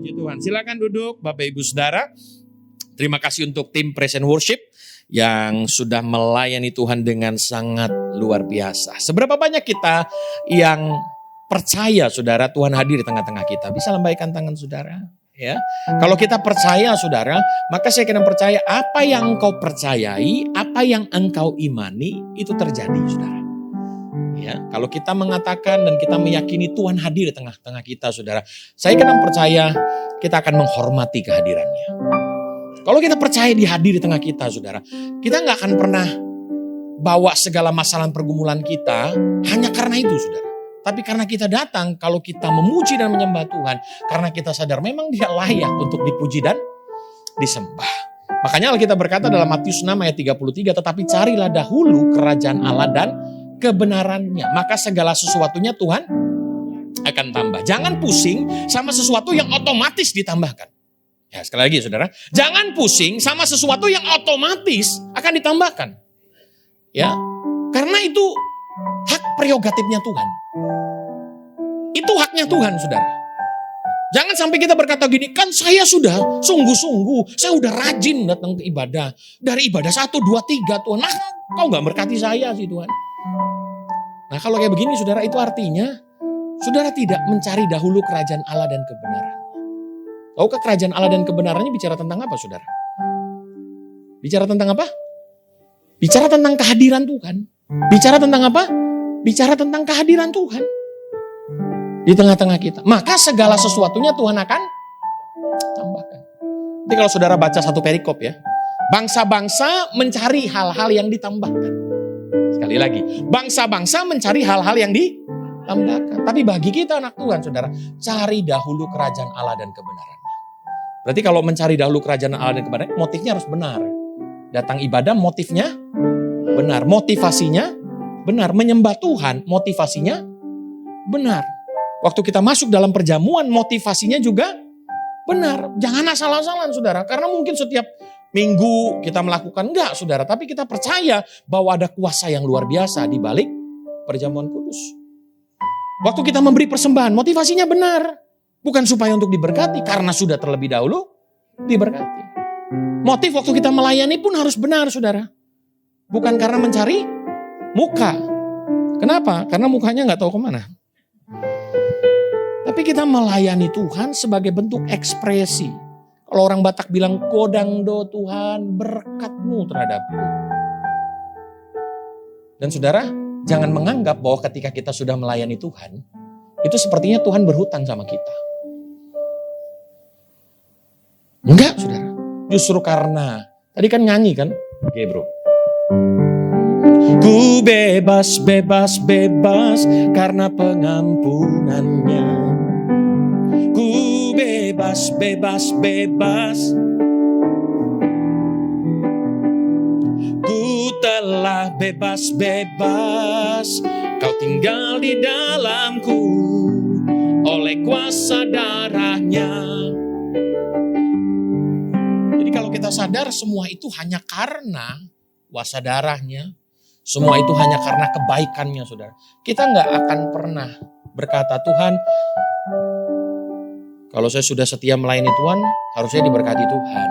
Puji Tuhan. Silakan duduk Bapak Ibu Saudara. Terima kasih untuk tim Praise and Worship yang sudah melayani Tuhan dengan sangat luar biasa. Seberapa banyak kita yang percaya Saudara Tuhan hadir di tengah-tengah kita? Bisa lambaikan tangan Saudara. Ya, kalau kita percaya Saudara, maka saya kena percaya apa yang engkau percayai, apa yang engkau imani itu terjadi Saudara. Ya, kalau kita mengatakan dan kita meyakini Tuhan hadir di tengah-tengah kita Saudara, saya kena percaya kita akan menghormati kehadirannya. Kalau kita percaya dia hadir di tengah kita Saudara, kita nggak akan pernah bawa segala masalah pergumulan kita hanya karena itu Saudara. Tapi karena kita datang, kalau kita memuji dan menyembah Tuhan, karena kita sadar memang dia layak untuk dipuji dan disembah. Makanya Alkitab berkata dalam Matius 6 ayat 33, tetapi carilah dahulu kerajaan Allah dan kebenarannya, maka segala sesuatunya Tuhan akan tambah. Jangan pusing sama sesuatu yang otomatis ditambahkan. Ya, sekali lagi Saudara, jangan pusing sama sesuatu yang otomatis akan ditambahkan. Ya, karena itu hak prerogatifnya Tuhan. Itu haknya Tuhan Saudara. Jangan sampai kita berkata gini, kan saya sudah sungguh-sungguh, saya udah rajin datang ke ibadah. Dari ibadah 1, 2, 3 Tuhan, nah kau gak berkati saya sih Tuhan. Nah kalau kayak begini Saudara, itu artinya Saudara tidak mencari dahulu kerajaan Allah dan kebenaran. Tahukah kerajaan Allah dan kebenarannya bicara tentang apa Saudara? Bicara tentang apa? Bicara tentang kehadiran Tuhan. Bicara tentang apa? Bicara tentang kehadiran Tuhan di tengah-tengah kita. Maka segala sesuatunya Tuhan akan tambahkan. Jadi kalau Saudara baca satu perikop ya, bangsa-bangsa mencari hal-hal yang ditambahkan. Sekali lagi, bangsa-bangsa mencari hal-hal yang ditambahkan. Tapi bagi kita anak Tuhan Saudara, cari dahulu kerajaan Allah dan kebenarannya. Berarti kalau mencari dahulu kerajaan Allah dan kebenarannya, motifnya harus benar. Datang ibadah motifnya benar, motivasinya benar. Menyembah Tuhan motivasinya benar. Waktu kita masuk dalam perjamuan motivasinya juga benar. Jangan asal-asalan Saudara. Karena mungkin setiap minggu kita melakukan enggak Saudara. Tapi kita percaya bahwa ada kuasa yang luar biasa di balik perjamuan kudus. Waktu kita memberi persembahan motivasinya benar. Bukan supaya untuk diberkati. Karena sudah terlebih dahulu diberkati. Motif waktu kita melayani pun harus benar Saudara. Bukan karena mencari muka. Kenapa? Karena mukanya gak tahu kemana. Tapi kita melayani Tuhan sebagai bentuk ekspresi. Kalau orang Batak bilang, kodang do Tuhan berkatmu terhadapku. Dan Saudara, jangan menganggap bahwa ketika kita sudah melayani Tuhan, itu sepertinya Tuhan berhutang sama kita. Enggak Saudara. Justru karena, tadi kan nyanyi kan? Oke bro. Ku bebas, bebas, bebas karena pengampunannya. Ku bebas, bebas, bebas. Ku telah bebas, bebas. Kau tinggal di dalamku oleh kuasa darahnya. Jadi kalau kita sadar semua itu hanya karena kuasa darahnya. Semua itu hanya karena kebaikannya Saudara. Kita gak akan pernah berkata, Tuhan, kalau saya sudah setia melayani Tuhan, harusnya diberkati Tuhan.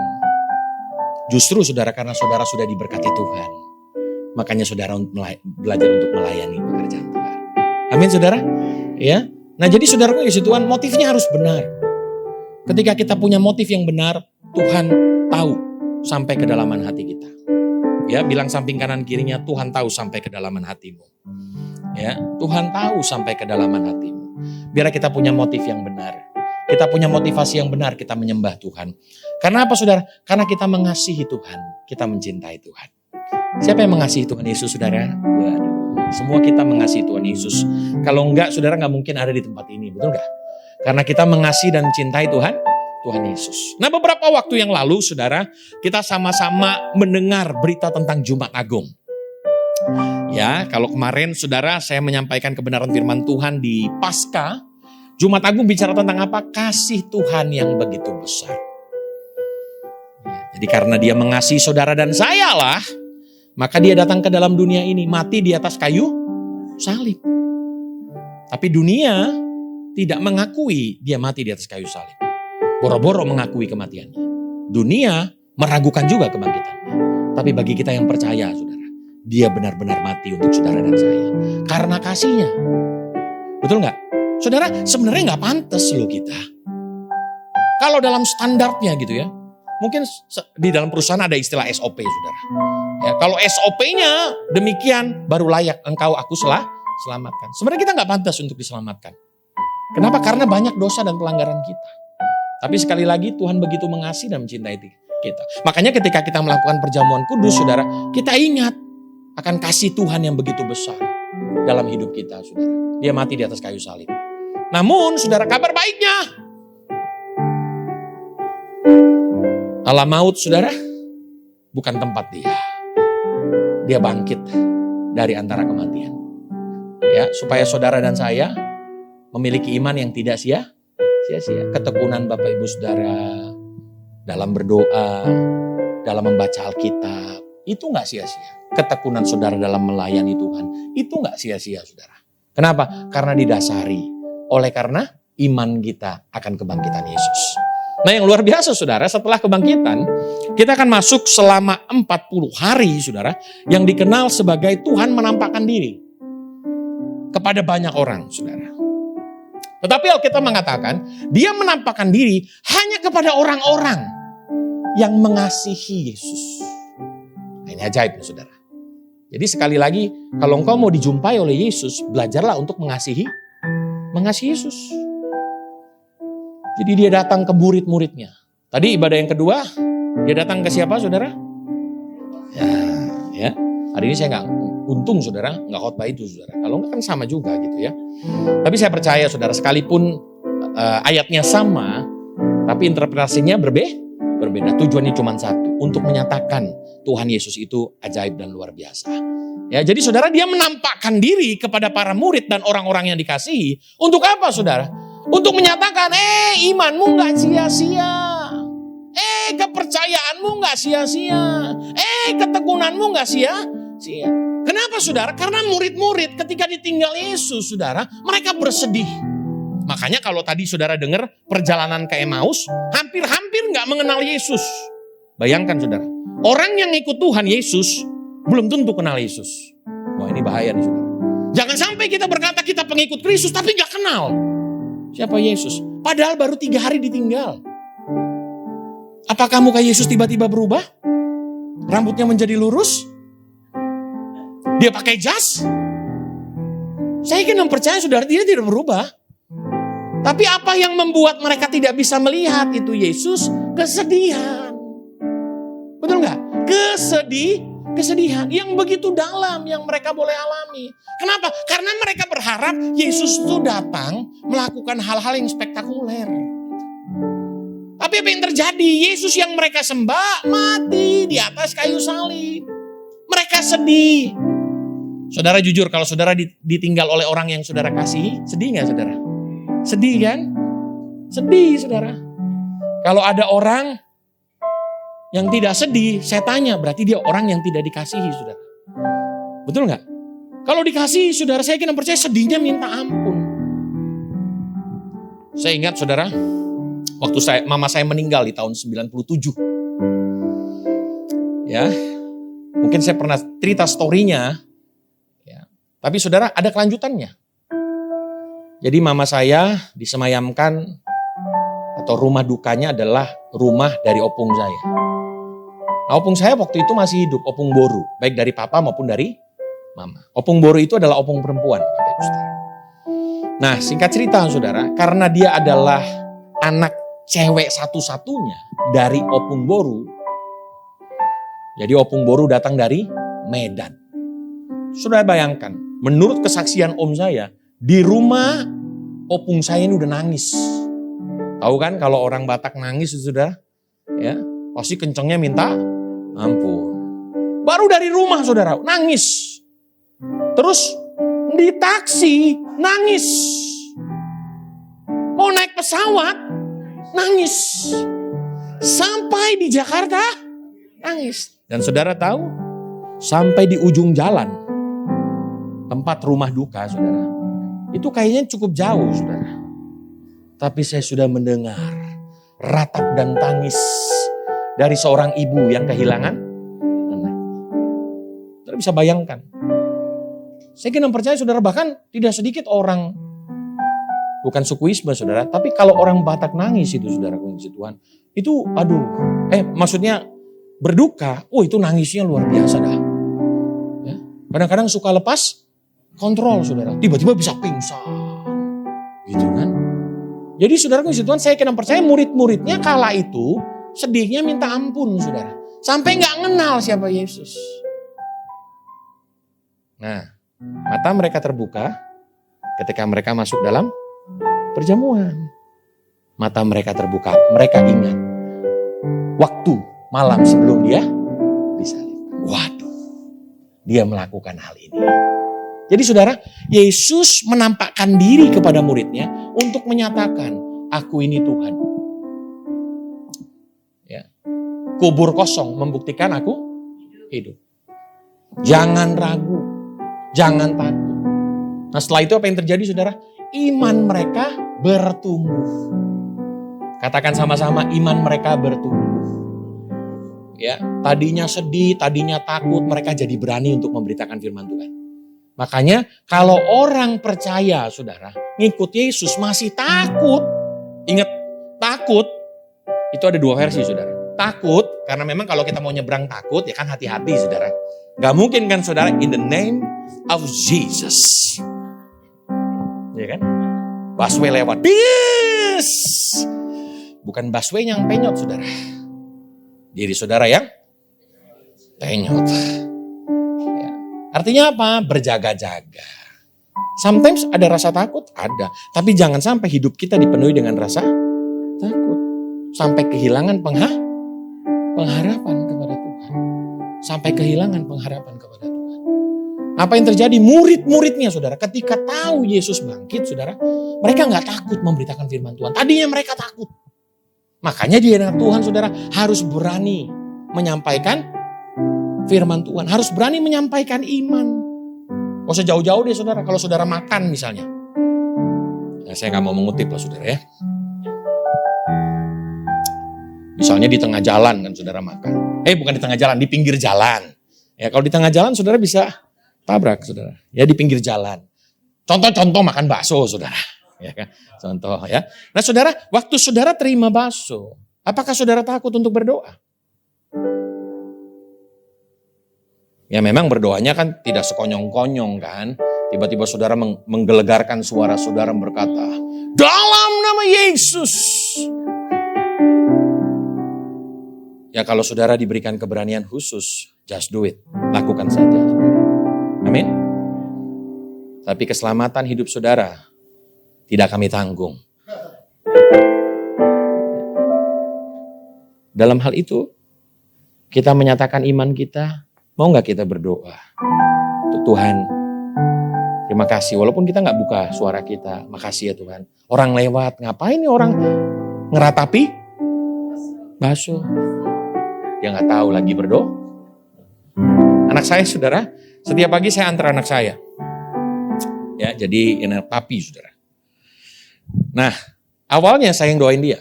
Justru Saudara, karena Saudara sudah diberkati Tuhan, makanya Saudara belajar untuk melayani pekerjaan Tuhan. Amin Saudara. Ya. Nah jadi Saudara kasih Tuhan, motifnya harus benar. Ketika kita punya motif yang benar, Tuhan tahu sampai kedalaman hati kita. Ya, bilang samping kanan kirinya, Tuhan tahu sampai kedalaman hatimu. Ya, Tuhan tahu sampai kedalaman hatimu. Biar kita punya motif yang benar. Kita punya motivasi yang benar, kita menyembah Tuhan. Karena apa Saudara? Karena kita mengasihi Tuhan, kita mencintai Tuhan. Siapa yang mengasihi Tuhan Yesus Saudara? Waduh, semua kita mengasihi Tuhan Yesus. Kalau enggak Saudara enggak mungkin ada di tempat ini, betul enggak? Karena kita mengasihi dan mencintai Tuhan Yesus. Nah beberapa waktu yang lalu Saudara, kita sama-sama mendengar berita tentang Jumat Agung. Ya, kalau kemarin Saudara saya menyampaikan kebenaran firman Tuhan di Paskah, Jumat Agung bicara tentang apa? Kasih Tuhan yang begitu besar. Jadi karena dia mengasihi Saudara dan saya lah, maka dia datang ke dalam dunia ini, mati di atas kayu salib. Tapi dunia tidak mengakui dia mati di atas kayu salib. boro-boro mengakui kematiannya. Dunia meragukan juga kebangkitannya. Tapi bagi kita yang percaya, saudara, dia benar-benar mati untuk saudara dan saya. Karena kasihnya. Betul nggak? Saudara, sebenarnya nggak pantas loh kita. Kalau dalam standarnya gitu ya. Mungkin di dalam perusahaan ada istilah SOP, saudara. Ya, kalau SOP-nya demikian, baru layak engkau aku selamatkan. Sebenarnya kita nggak pantas untuk diselamatkan. Kenapa? Karena banyak dosa dan pelanggaran kita. Tapi sekali lagi Tuhan begitu mengasihi dan mencintai kita. Makanya ketika kita melakukan perjamuan kudus, saudara, kita ingat akan kasih Tuhan yang begitu besar dalam hidup kita, saudara. Dia mati di atas kayu salib. Namun, saudara, kabar baiknya, alam maut, saudara, bukan tempat dia. Dia bangkit dari antara kematian. Ya, supaya saudara dan saya memiliki iman yang tidak sia-sia. Ketekunan Bapak Ibu Saudara dalam berdoa, dalam membaca Alkitab, itu gak sia-sia. Ketekunan saudara dalam melayani Tuhan, itu gak sia-sia, saudara. Kenapa? Karena didasari oleh karena iman kita akan kebangkitan Yesus. Nah, yang luar biasa, saudara, setelah kebangkitan, kita akan masuk selama 40 hari, saudara, yang dikenal sebagai Tuhan menampakkan diri kepada banyak orang, saudara. Tetapi Alkitab mengatakan, dia menampakkan diri hanya kepada orang-orang yang mengasihi Yesus. Nah, ini ajaib, saudara. Jadi sekali lagi, kalau engkau mau dijumpai oleh Yesus, belajarlah untuk mengasihi Yesus. Jadi dia datang ke murid-muridnya. Tadi ibadah yang kedua, dia datang ke siapa, saudara? Ya. Hari ini saya untung, saudara, nggak khotbah itu, saudara. Kalau nggak kan sama juga gitu ya. Tapi saya percaya, saudara, sekalipun ayatnya sama, tapi interpretasinya berbeda. Tujuannya cuma satu, untuk menyatakan Tuhan Yesus itu ajaib dan luar biasa. Ya, jadi saudara, dia menampakkan diri kepada para murid dan orang-orang yang dikasihi. Untuk apa, saudara? Untuk menyatakan, imanmu gak sia-sia. Kepercayaanmu gak sia-sia. Ketekunanmu gak sia-sia. Kenapa, saudara? Karena murid-murid ketika ditinggal Yesus, saudara, mereka bersedih. Makanya kalau tadi saudara dengar perjalanan ke Emmaus, hampir-hampir gak mengenal Yesus. Bayangkan, saudara. Orang yang ikut Tuhan Yesus, belum tentu kenal Yesus. Wah, ini bahaya nih, saudara. Jangan sampai kita berkata kita pengikut Kristus, tapi gak kenal siapa Yesus. Padahal baru 3 hari ditinggal. Apakah muka Yesus tiba-tiba berubah? Rambutnya menjadi lurus? Dia pakai jas? Saya ingin percaya, saudara, dia tidak berubah. Tapi apa yang membuat mereka tidak bisa melihat itu Yesus? Kesedihan. Betul nggak? Kesedihan yang begitu dalam yang mereka boleh alami. Kenapa? Karena mereka berharap Yesus itu datang melakukan hal-hal yang spektakuler. Tapi apa yang terjadi? Yesus yang mereka sembah mati di atas kayu salib. Mereka sedih. Saudara, jujur, kalau saudara ditinggal oleh orang yang saudara kasihi, sedih nggak, saudara? Sedih kan? Sedih, saudara. Kalau ada orang yang tidak sedih, saya tanya, berarti dia orang yang tidak dikasihi, saudara. Betul nggak? Kalau dikasihi, saudara, saya kira percaya sedihnya minta ampun. Saya ingat, saudara, waktu mama saya meninggal di tahun 97. Ya, mungkin saya pernah cerita story-nya. Ya, tapi saudara, ada kelanjutannya. Jadi mama saya disemayamkan, atau rumah dukanya adalah rumah dari opung saya. Nah, opung saya waktu itu masih hidup, opung Boru. Baik dari papa maupun dari mama. Opung Boru itu adalah opung perempuan. Nah, singkat cerita, saudara, karena dia adalah anak cewek satu-satunya dari opung Boru. Jadi opung Boru datang dari Medan. Saudara bayangkan, menurut kesaksian om saya, di rumah opung saya ini udah nangis. Tahu kan kalau orang Batak nangis, saudara, ya pasti kencengnya minta ampun. Baru dari rumah, saudara, nangis. Terus di taksi nangis. Mau naik pesawat nangis. Sampai di Jakarta nangis. Dan saudara tahu, sampai di ujung jalan tempat rumah duka, saudara, itu kayaknya cukup jauh, saudara. Tapi saya sudah mendengar ratap dan tangis dari seorang ibu yang kehilangan anak. Saudara bisa bayangkan. Saya kira percaya saudara, bahkan tidak sedikit orang, bukan sukuisme saudara, tapi kalau orang Batak nangis itu saudara, kunci Tuhan, itu maksudnya berduka, itu nangisnya luar biasa dah. Ya. Kadang-kadang suka lepas kontrol saudara, tiba-tiba bisa pingsan, gitu kan. Jadi saudara kunci Tuhan, saya kira percaya murid-muridnya kala itu sedihnya minta ampun saudara, sampai nggak kenal siapa Yesus. Nah, mata mereka terbuka ketika mereka masuk dalam perjamuan. Mata mereka terbuka, mereka ingat waktu malam sebelum dia disalibkan. Waduh, dia melakukan hal ini. Jadi saudara, Yesus menampakkan diri kepada muridnya untuk menyatakan, aku ini Tuhan. Ya. Kubur kosong membuktikan aku hidup. Jangan ragu, jangan takut. Nah setelah itu apa yang terjadi saudara? Iman mereka bertumbuh. Katakan sama-sama, iman mereka bertumbuh. Ya, tadinya sedih, tadinya takut, mereka jadi berani untuk memberitakan firman Tuhan. Makanya kalau orang percaya saudara, ngikut Yesus masih takut. Ingat, takut itu ada dua versi saudara. Takut, karena memang kalau kita mau nyebrang takut, ya kan hati-hati saudara. Gak mungkin kan saudara, in the name of Jesus. Ya kan? Busway lewat, bis. Bukan busway yang penyot saudara. Diri saudara yang penyot. Ya. Artinya apa? Berjaga-jaga. Sometimes ada rasa takut, ada. Tapi jangan sampai hidup kita dipenuhi dengan rasa takut. Sampai kehilangan pengharapan kepada Tuhan. Sampai kehilangan pengharapan kepada Tuhan. Apa yang terjadi? Murid-muridnya saudara, ketika tahu Yesus bangkit saudara, mereka gak takut memberitakan firman Tuhan. Tadinya mereka takut. Makanya di hadapan Tuhan saudara harus berani menyampaikan firman Tuhan. Harus berani menyampaikan iman. Gak usah jauh-jauh deh saudara. Kalau saudara makan misalnya. Nah, saya gak mau mengutip lah saudara ya. Misalnya di tengah jalan kan saudara makan. Bukan di tengah jalan, di pinggir jalan. Ya kalau di tengah jalan saudara bisa tabrak saudara. Ya di pinggir jalan. Contoh-contoh makan bakso saudara. Ya kan? Contoh ya. Nah saudara, waktu saudara terima bakso, apakah saudara takut untuk berdoa? Ya memang berdoanya kan tidak sekonyong-konyong kan. Tiba-tiba saudara menggelegarkan suara saudara berkata, dalam nama Yesus. Ya kalau saudara diberikan keberanian khusus, just do it. Lakukan saja. Amin. Tapi keselamatan hidup saudara tidak kami tanggung. Dalam hal itu, kita menyatakan iman kita, mau gak kita berdoa? Tuhan, terima kasih. Walaupun kita gak buka suara kita, makasih ya Tuhan. Orang lewat, ngapain nih orang ngeratapi bakso? Dia gak tahu lagi berdoa. Anak saya saudara, setiap pagi saya antar anak saya. Ya, jadi ini papi saudara. Nah, awalnya saya yang doain dia.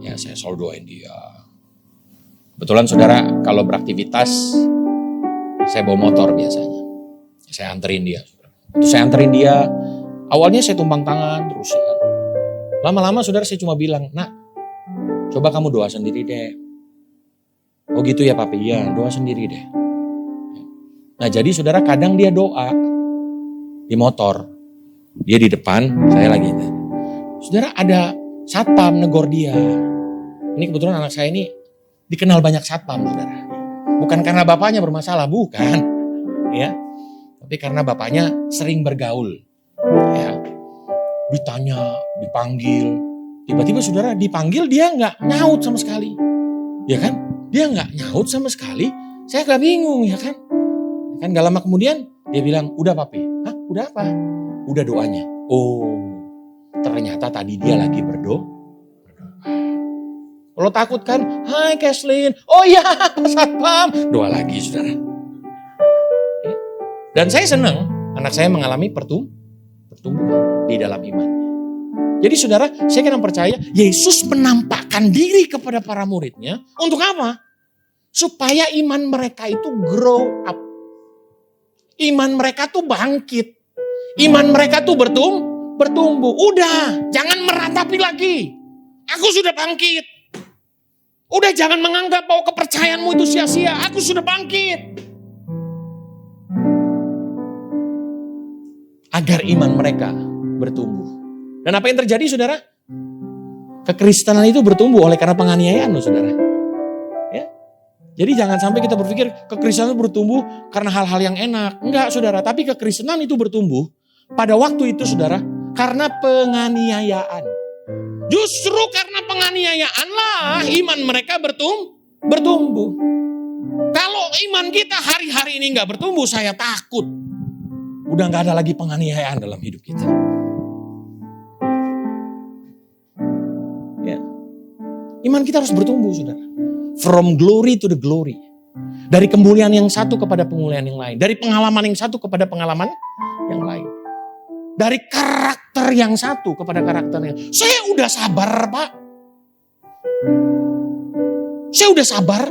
Ya, saya selalu doain dia. Kebetulan saudara, kalau beraktivitas, saya bawa motor biasanya. Saya anterin dia. Terus saya anterin dia, awalnya saya tumpang tangan terus. Ya. Lama-lama saudara saya cuma bilang, nak, coba kamu doa sendiri deh. Oh gitu ya papi, ya doa sendiri deh. Nah jadi saudara kadang dia doa di motor. Dia di depan, saya lagi. Saudara ada satpam negor dia. Ini kebetulan anak saya ini dikenal banyak satpam saudara. Bukan karena bapaknya bermasalah, bukan. Ya, tapi karena bapaknya sering bergaul. Ya, ditanya, dipanggil. Tiba-tiba saudara dipanggil dia nggak nyaut sama sekali. Ya kan? Dia nggak nyaut sama sekali. Saya agak bingung ya kan. Kan gak lama kemudian dia bilang, udah papi. Hah? Udah apa? Udah doanya. Oh, ternyata tadi dia lagi berdoa. Kalau takut kan, hai Keslin. Oh iya, Pak Satpam. Doa lagi saudara. Dan saya senang anak saya mengalami pertumbuhan di dalam iman. Jadi saudara, saya kadang percaya Yesus menampakkan diri kepada para muridnya. Untuk apa? Supaya iman mereka itu grow up. Iman mereka tuh bangkit. Iman mereka tuh bertumbuh. Udah, jangan meratapi lagi. Aku sudah bangkit. Udah jangan menganggap bahwa kepercayaanmu itu sia-sia. Aku sudah bangkit. Agar iman mereka bertumbuh. Dan apa yang terjadi saudara? Kekristenan itu bertumbuh oleh karena penganiayaan loh saudara. Ya. Jadi jangan sampai kita berpikir kekristenan itu bertumbuh karena hal-hal yang enak. Enggak saudara, tapi kekristenan itu bertumbuh pada waktu itu saudara karena penganiayaan. Justru karena penganiayaan lah iman mereka bertumbuh. Kalau iman kita hari-hari ini gak bertumbuh, saya takut. Udah gak ada lagi penganiayaan dalam hidup kita. Ya. Iman kita harus bertumbuh saudara. From glory to the glory. Dari kemuliaan yang satu kepada kemuliaan yang lain. Dari pengalaman yang satu kepada pengalaman yang lain. Dari karakter yang satu kepada karakter yang lain. Saya udah sabar Pak. Saya udah sabar.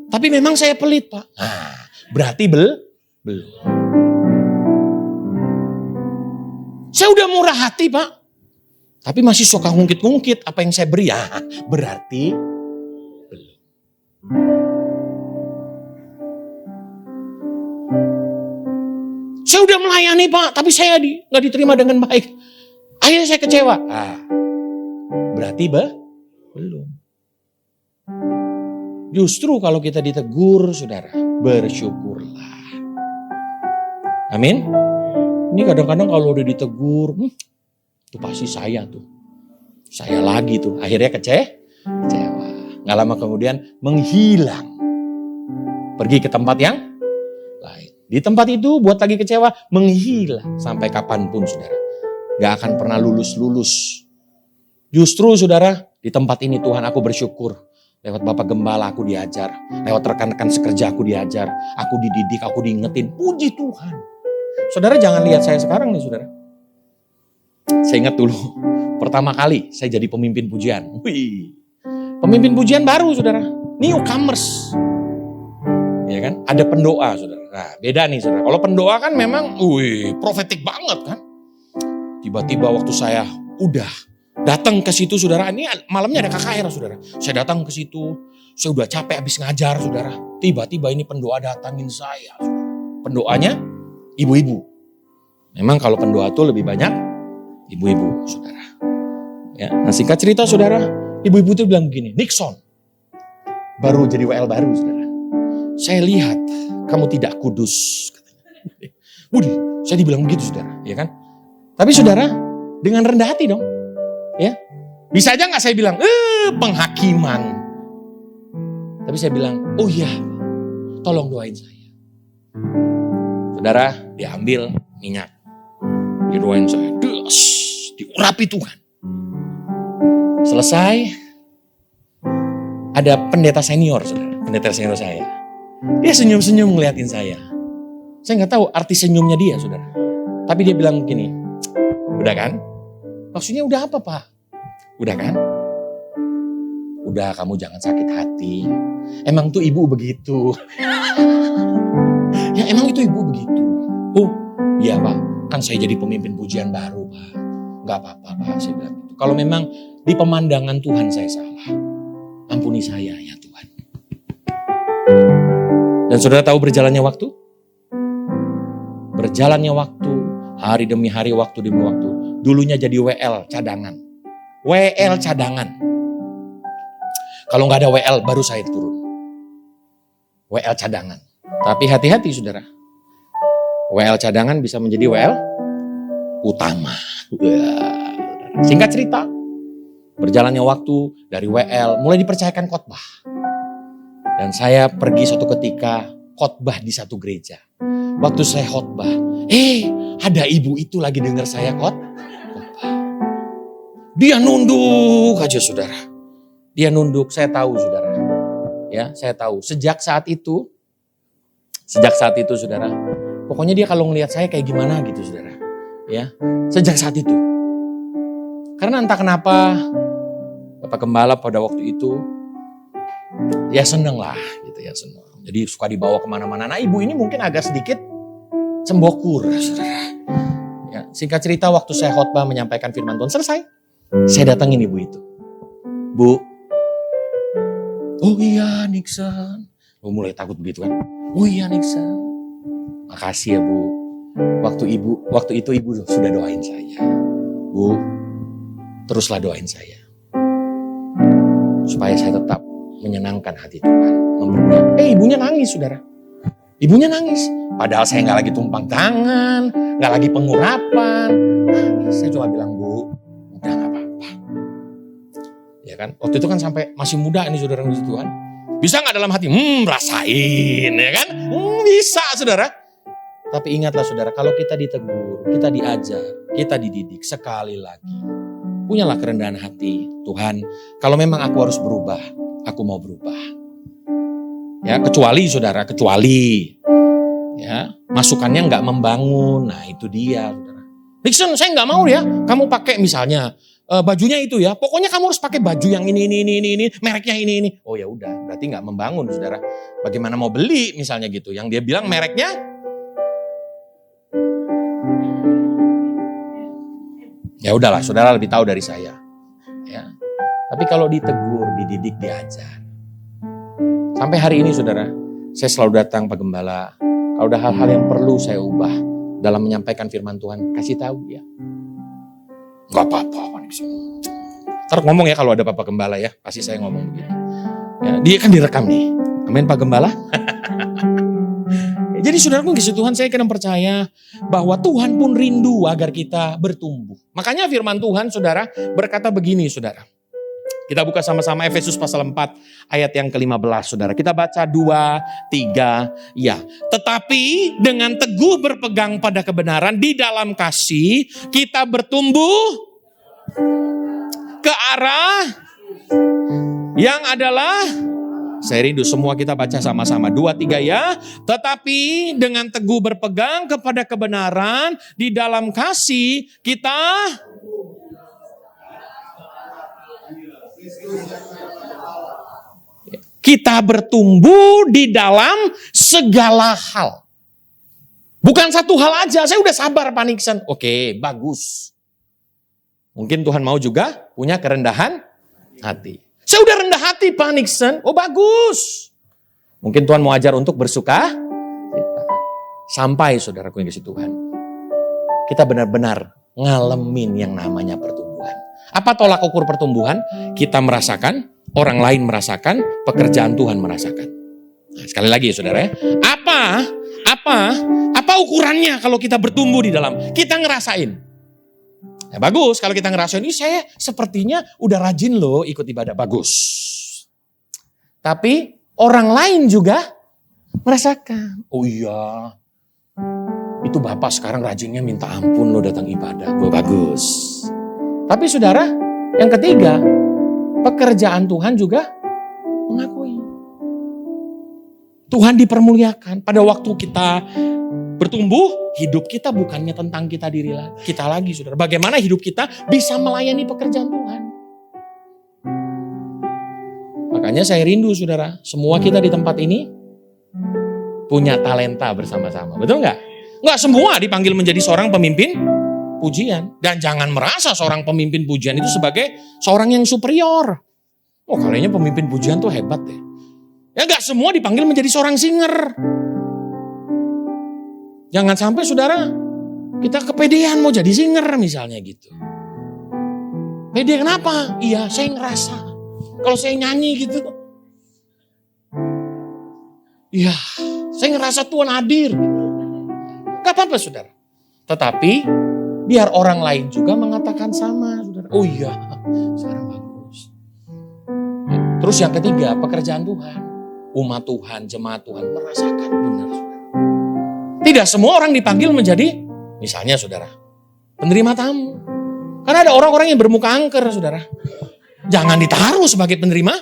Tapi memang saya pelit Pak. Nah, berarti belum. Saya udah murah hati Pak. Tapi masih suka ngungkit-ngungkit apa yang saya beri. Ya, berarti belum. Saya udah melayani Pak, tapi saya nggak diterima dengan baik. Akhirnya saya kecewa. Berarti belum. Justru kalau kita ditegur, saudara, bersyukurlah. Amin. Ini kadang-kadang kalau udah ditegur, itu pasti saya tuh. Saya lagi tuh. Akhirnya kecewa. Nggak lama kemudian menghilang. Pergi ke tempat yang lain. Di tempat itu buat lagi kecewa, menghilang sampai kapanpun saudara. Gak akan pernah lulus. Justru saudara, di tempat ini Tuhan aku bersyukur. Lewat Bapak Gembala aku diajar. Lewat rekan-rekan sekerja aku diajar. Aku dididik, aku diingetin. Puji Tuhan. Saudara jangan lihat saya sekarang nih saudara. Saya ingat dulu, pertama kali saya jadi pemimpin pujian. Pemimpin pujian baru saudara, newcomers. Ya kan? Ada pendoa saudara. Nah beda nih saudara. Kalau pendoa kan memang profetik banget kan. Tiba-tiba waktu saya udah datang ke situ saudara. Ini malamnya ada KKR saudara. Saya datang ke situ. Saya udah capek habis ngajar saudara. Tiba-tiba ini pendoa datangin saya. Pendoanya ibu-ibu. Memang kalau pendoa tuh lebih banyak ibu-ibu saudara. Ya, nah singkat cerita saudara. Ibu-ibu tuh bilang begini. Nixon. Baru jadi WL baru saudara. Saya lihat kamu tidak kudus. Budi, saya dibilang begitu saudara, ya kan? Tapi saudara, dengan rendah hati dong. Ya. Bisa aja gak saya bilang, penghakiman. Tapi saya bilang, oh iya, tolong doain saya. Saudara, diambil minyak. Didoain saya, diurapi Tuhan. Selesai, ada pendeta senior saudara, pendeta senior saya. Dia senyum-senyum ngeliatin saya. Saya gak tahu arti senyumnya dia saudara. Tapi dia bilang begini, udah kan? Maksudnya udah apa Pak? Udah kan? Udah kamu jangan sakit hati. Emang tuh ibu begitu. Ya emang itu ibu begitu. Oh iya Pak, kan saya jadi pemimpin pujian baru Pak. Gak apa-apa Pak, saya bilang gitu. Kalau memang di pemandangan Tuhan saya salah, ampuni saya ya Tuhan. Dan saudara tahu berjalannya waktu? Berjalannya waktu, hari demi hari, waktu demi waktu. Dulunya jadi WL cadangan. WL cadangan. Kalau nggak ada WL baru saya turun. WL cadangan. Tapi hati-hati saudara. WL cadangan bisa menjadi WL utama. Singkat cerita, berjalannya waktu dari WL mulai dipercayakan khotbah. Dan saya pergi suatu ketika khotbah di satu gereja. Waktu saya khotbah, ada ibu itu lagi dengar saya khotbah. Dia nunduk aja saudara. Dia nunduk, saya tahu saudara. Ya, saya tahu. Sejak saat itu saudara, pokoknya dia kalau ngelihat saya kayak gimana gitu saudara. Ya, sejak saat itu. Karena entah kenapa Bapak Gembala pada waktu itu ya seneng lah gitu ya, seneng. Jadi suka dibawa kemana-mana. Nah ibu ini mungkin agak sedikit cembokur, saudara. Ya, singkat cerita waktu saya khotbah menyampaikan firman Tuhan selesai, saya datangin ibu itu. Bu, oh iya Nixon. Oh, mulai takut begitu kan. Oh iya Nixon. Makasih ya Bu. Waktu itu ibu sudah doain saya. Bu, teruslah doain saya. Supaya saya tetap menyenangkan hati Tuhan. Ibunya nangis saudara. Ibunya nangis. Padahal saya gak lagi tumpang tangan. Gak lagi pengurapan. Nangis. Saya cuma bilang, Bu, udah gak apa-apa. Ya kan? Waktu itu kan sampai masih muda ini saudara puji Tuhan. Bisa gak dalam hati? Rasain ya kan? Bisa saudara. Tapi ingatlah saudara, kalau kita ditegur, kita diajar, kita dididik sekali lagi. Punyalah kerendahan hati. Tuhan, kalau memang aku harus berubah, aku mau berubah. Ya, kecuali saudara, ya, masukannya nggak membangun. Nah, itu dia, saudara. Nixon, saya nggak mau ya. Kamu pakai misalnya bajunya itu ya. Pokoknya kamu harus pakai baju yang ini, mereknya ini. Oh ya udah, berarti nggak membangun, saudara. Bagaimana mau beli misalnya gitu? Yang dia bilang mereknya, ya udahlah, saudara lebih tahu dari saya. Ya. Tapi kalau ditegur, dididik, diajar. Sampai hari ini saudara, saya selalu datang Pak Gembala. Kalau ada hal-hal yang perlu saya ubah dalam menyampaikan firman Tuhan, kasih tahu ya. Gak apa-apa. Ntar ngomong ya kalau ada Pak Gembala ya, pasti saya ngomong begitu. Ya, dia kan direkam nih. Amin Pak Gembala. Jadi saudaraku kisah Tuhan, saya kadang percaya bahwa Tuhan pun rindu agar kita bertumbuh. Makanya firman Tuhan saudara berkata begini saudara. Kita buka sama-sama Efesus pasal 4 ayat yang ke-15 saudara. Kita baca 2, 3 ya. Tetapi dengan teguh berpegang pada kebenaran di dalam kasih kita bertumbuh ke arah yang adalah, saya rindu semua kita baca sama-sama 2, 3 ya. Tetapi dengan teguh berpegang kepada kebenaran di dalam kasih kita bertumbuh di dalam segala hal. Bukan satu hal aja, saya udah sabar Pak Nixon. Oke, bagus. Mungkin Tuhan mau juga punya kerendahan hati. Saya udah rendah hati Pak Nixon. Oh bagus. Mungkin Tuhan mau ajar untuk bersuka cita. Sampai saudaraku yang kasih Tuhan, kita benar-benar ngalamin yang namanya pertumbuhan. Apa tolak ukur pertumbuhan? Kita merasakan, orang lain merasakan, pekerjaan Tuhan merasakan. Nah, sekali lagi ya saudara ya. Apa ukurannya kalau kita bertumbuh di dalam? Kita ngerasain. Ya, bagus kalau kita ngerasain, ini saya sepertinya udah rajin loh ikut ibadah. Bagus. Tapi orang lain juga merasakan. Oh iya, itu Bapak sekarang rajinnya minta ampun loh datang ibadah. Oh, bagus. Tapi saudara, yang ketiga, pekerjaan Tuhan juga mengakui. Tuhan dipermuliakan. Pada waktu kita bertumbuh, hidup kita bukannya tentang kita lagi, saudara. Bagaimana hidup kita bisa melayani pekerjaan Tuhan. Makanya saya rindu, saudara. Semua kita di tempat ini punya talenta bersama-sama. Betul nggak? Nggak semua dipanggil menjadi seorang pemimpin pujian. Dan jangan merasa seorang pemimpin pujian itu sebagai seorang yang superior. Oh kayaknya pemimpin pujian tuh hebat deh. Ya nggak semua dipanggil menjadi seorang singer. Jangan sampai saudara, kita kepedean mau jadi singer misalnya gitu. Pede kenapa? Iya saya ngerasa. Kalau saya nyanyi gitu. Iya saya ngerasa Tuhan hadir. Gak apa-apa saudara. Tetapi biar orang lain juga mengatakan sama saudara. Oh iya sekarang bagus. Terus yang ketiga pekerjaan Tuhan. Umat Tuhan, jemaat Tuhan merasakan benar saudara. Tidak semua orang dipanggil menjadi, misalnya saudara, penerima tamu. Karena ada orang-orang yang bermuka angker saudara. Jangan ditaruh sebagai penerima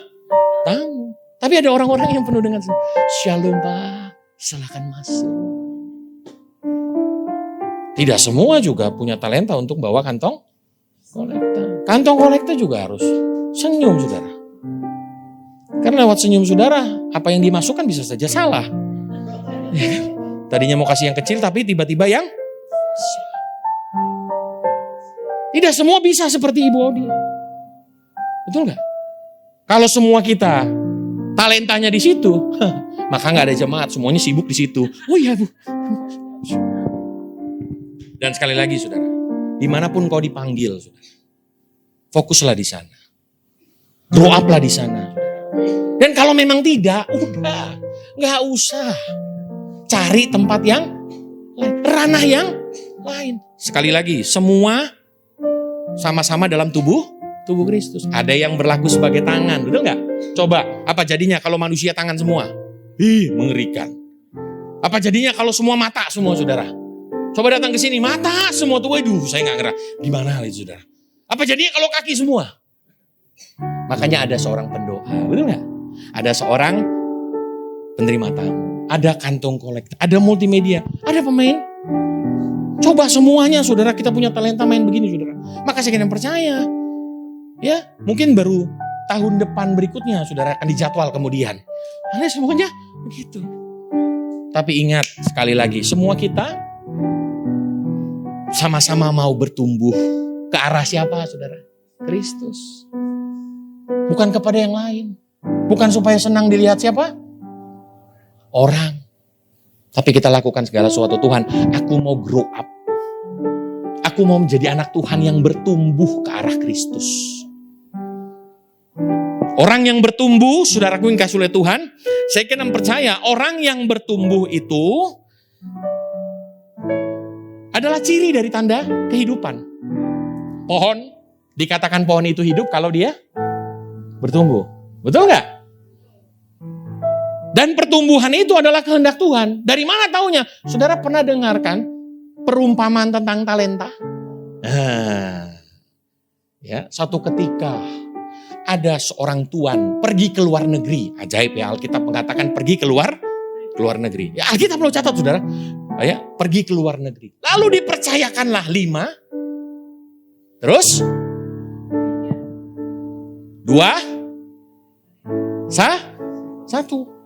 tamu. Tapi ada orang-orang yang penuh dengan shalom Pak, silakan masuk. Tidak semua juga punya talenta untuk bawa kantong kolektor. Kantong kolektor juga harus senyum, saudara. Karena lewat senyum saudara, apa yang dimasukkan bisa saja salah. Tadinya mau kasih yang kecil, tapi tiba-tiba yang... Tidak semua bisa seperti Ibu Odi. Betul nggak? Kalau semua kita talentanya di situ, maka nggak ada jemaat, semuanya sibuk di situ. Oh iya Bu. Dan sekali lagi saudara, dimanapun kau dipanggil, saudara, fokuslah di sana, grow up lah di sana. Dan kalau memang tidak, udah, nggak usah cari tempat yang lain, ranah yang lain. Sekali lagi, semua sama-sama dalam tubuh Kristus. Ada yang berlaku sebagai tangan, betul nggak? Coba, apa jadinya kalau manusia tangan semua? Mengerikan. Apa jadinya kalau semua mata semua, saudara? Coba datang ke sini, mata semua tuh, waduh, saya nggak ngerti. Gimana itu, saudara? Apa jadinya kalau kaki semua? Makanya ada seorang pendoa, betul nggak? Ada seorang penerima tamu, ada kantong kolektor, ada multimedia, ada pemain. Coba semuanya, saudara, kita punya talenta main begini, saudara. Maka saya kira percaya. Ya, mungkin baru tahun depan berikutnya saudara akan dijadwal kemudian. Karena semuanya begitu. Tapi ingat sekali lagi, semua kita sama-sama mau bertumbuh ke arah siapa, saudara? Kristus. Bukan kepada yang lain. Bukan supaya senang dilihat siapa? Orang. Tapi kita lakukan segala sesuatu, Tuhan, aku mau grow up. Aku mau menjadi anak Tuhan yang bertumbuh ke arah Kristus. Orang yang bertumbuh, saudaraku yang kasih oleh Tuhan, saya kira percaya orang yang bertumbuh itu adalah ciri dari tanda kehidupan. Pohon, dikatakan pohon itu hidup kalau dia bertumbuh. Betul nggak? Dan pertumbuhan itu adalah kehendak Tuhan. Dari mana taunya? Saudara pernah dengarkan perumpamaan tentang talenta? Ya, satu ketika ada seorang tuan pergi ke luar negeri. Ajaib ya, Alkitab mengatakan pergi ke luar negeri. Ya, Alkitab lo catat saudara. Ya, pergi ke luar negeri. Lalu dipercayakanlah 5. Terus 2 1.